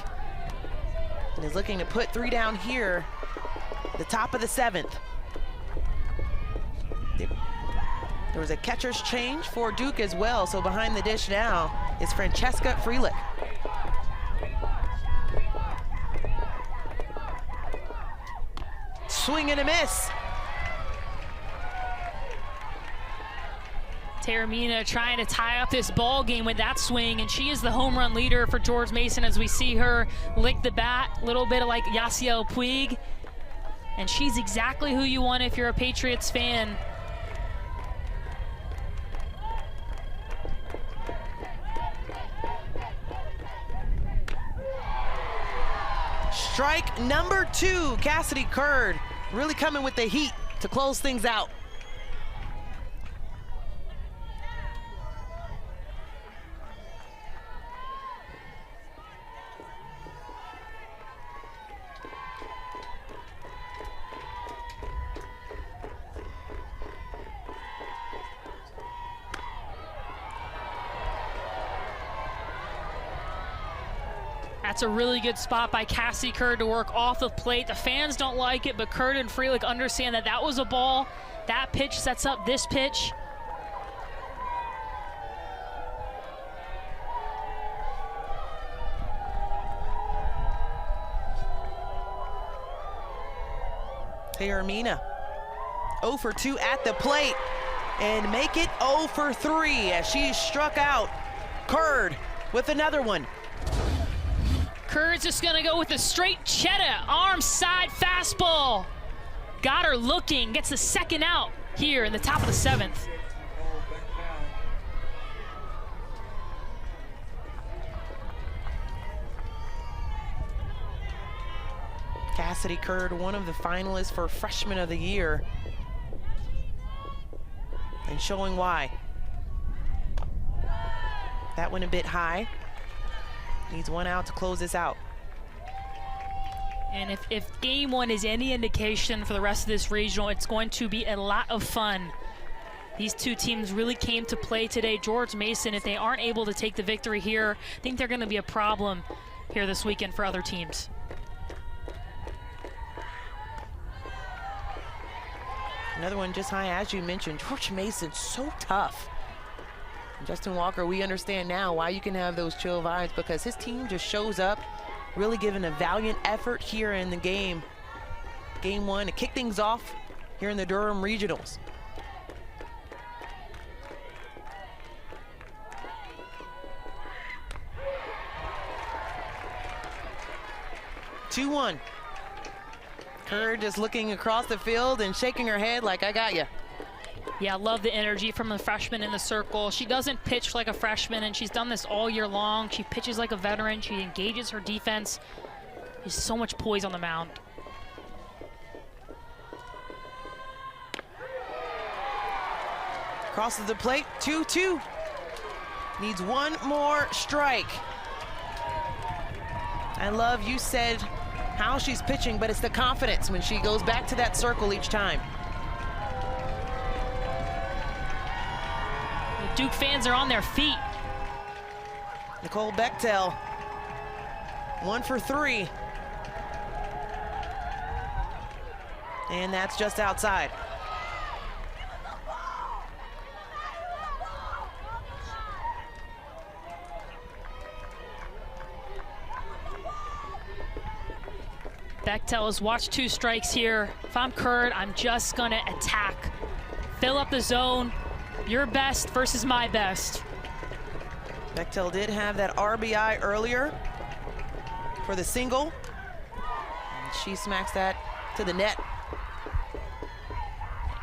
and is looking to put 3 down here, the top of the 7th. There was a catcher's change for Duke as well, so behind the dish now is Francesca Freelich. Swing and a miss. Taramina trying to tie up this ball game with that swing, and she is the home run leader for George Mason as we see her lick the bat, a little bit like Yasiel Puig. And she's exactly who you want if you're a Patriots fan. Strike number 2, Cassidy Curd really coming with the heat to close things out. That's a really good spot by Cassie Curd to work off the plate. The fans don't like it, but Curd and Freelich understand that that was a ball. That pitch sets up this pitch. Taramina 0 for 2 at the plate and make it 0 for 3 as she struck out Curd with another one. Curd's just gonna go with a straight cheddar, arm side fastball. Got her looking, gets the second out here in the top of the 7th. Cassidy Curd, one of the finalists for Freshman of the Year, and showing why. That went a bit high. Needs 1 out to close this out. And if game 1 is any indication for the rest of this regional, it's going to be a lot of fun. These two teams really came to play today. George Mason, if they aren't able to take the victory here, I think they're going to be a problem here this weekend for other teams. Another one just high, as you mentioned. George Mason, so tough. Justin Walker, we understand now why you can have those chill vibes, because his team just shows up, really giving a valiant effort here in the game. Game 1 to kick things off here in the Durham Regionals. Two-one. Curd just looking across the field and shaking her head like, I got you. Yeah, I love the energy from the freshman in the circle. She doesn't pitch like a freshman, and she's done this all year long. She pitches like a veteran. She engages her defense. There's so much poise on the mound. Crosses the plate, 2-2. Needs 1 more strike. I love, you said how she's pitching, but it's the confidence when she goes back to that circle each time. Duke fans are on their feet. Nicole Bechtel 1 for 3. And that's just outside. Bechtel has watched 2 strikes here. If I'm Curd, I'm just gonna attack. Fill up the zone. Your best versus my best. Bechtel did have that RBI earlier for the single. And she smacks that to the net.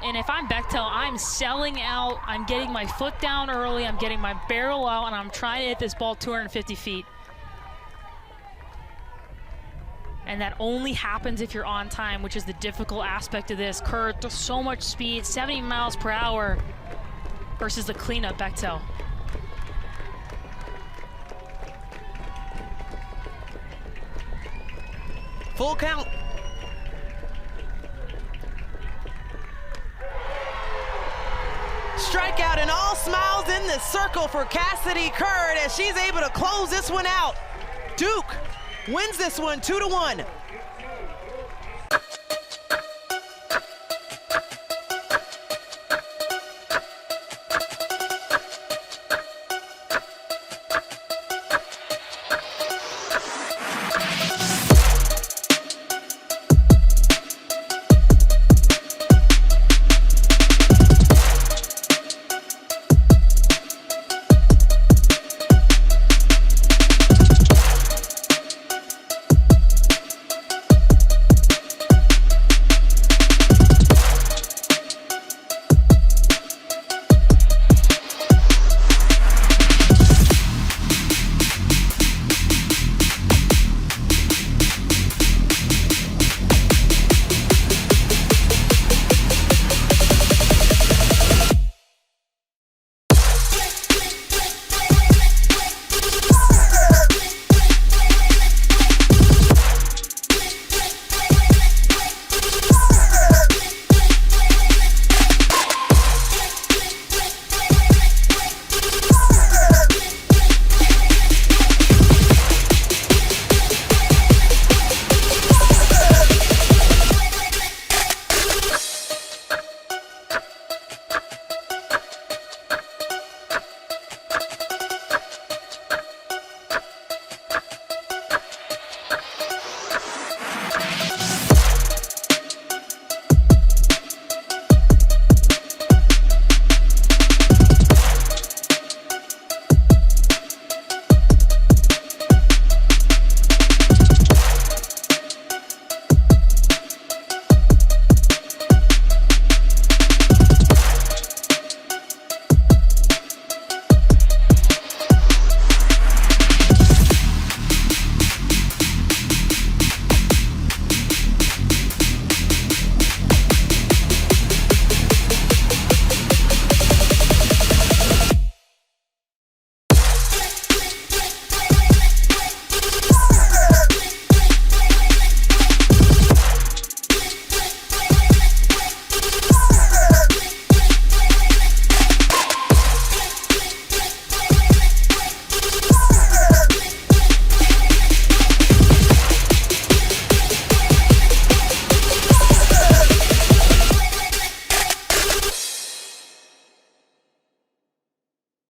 And if I'm Bechtel, I'm selling out. I'm getting my foot down early. I'm getting my barrel out, and I'm trying to hit this ball 250 feet. And that only happens if you're on time, which is the difficult aspect of this. Curd, there's so much speed, 70 miles per hour versus the cleanup Bechtel. Full count. Strikeout, and all smiles in the circle for Cassidy Curd as she's able to close this one out. Duke wins this one 2-1.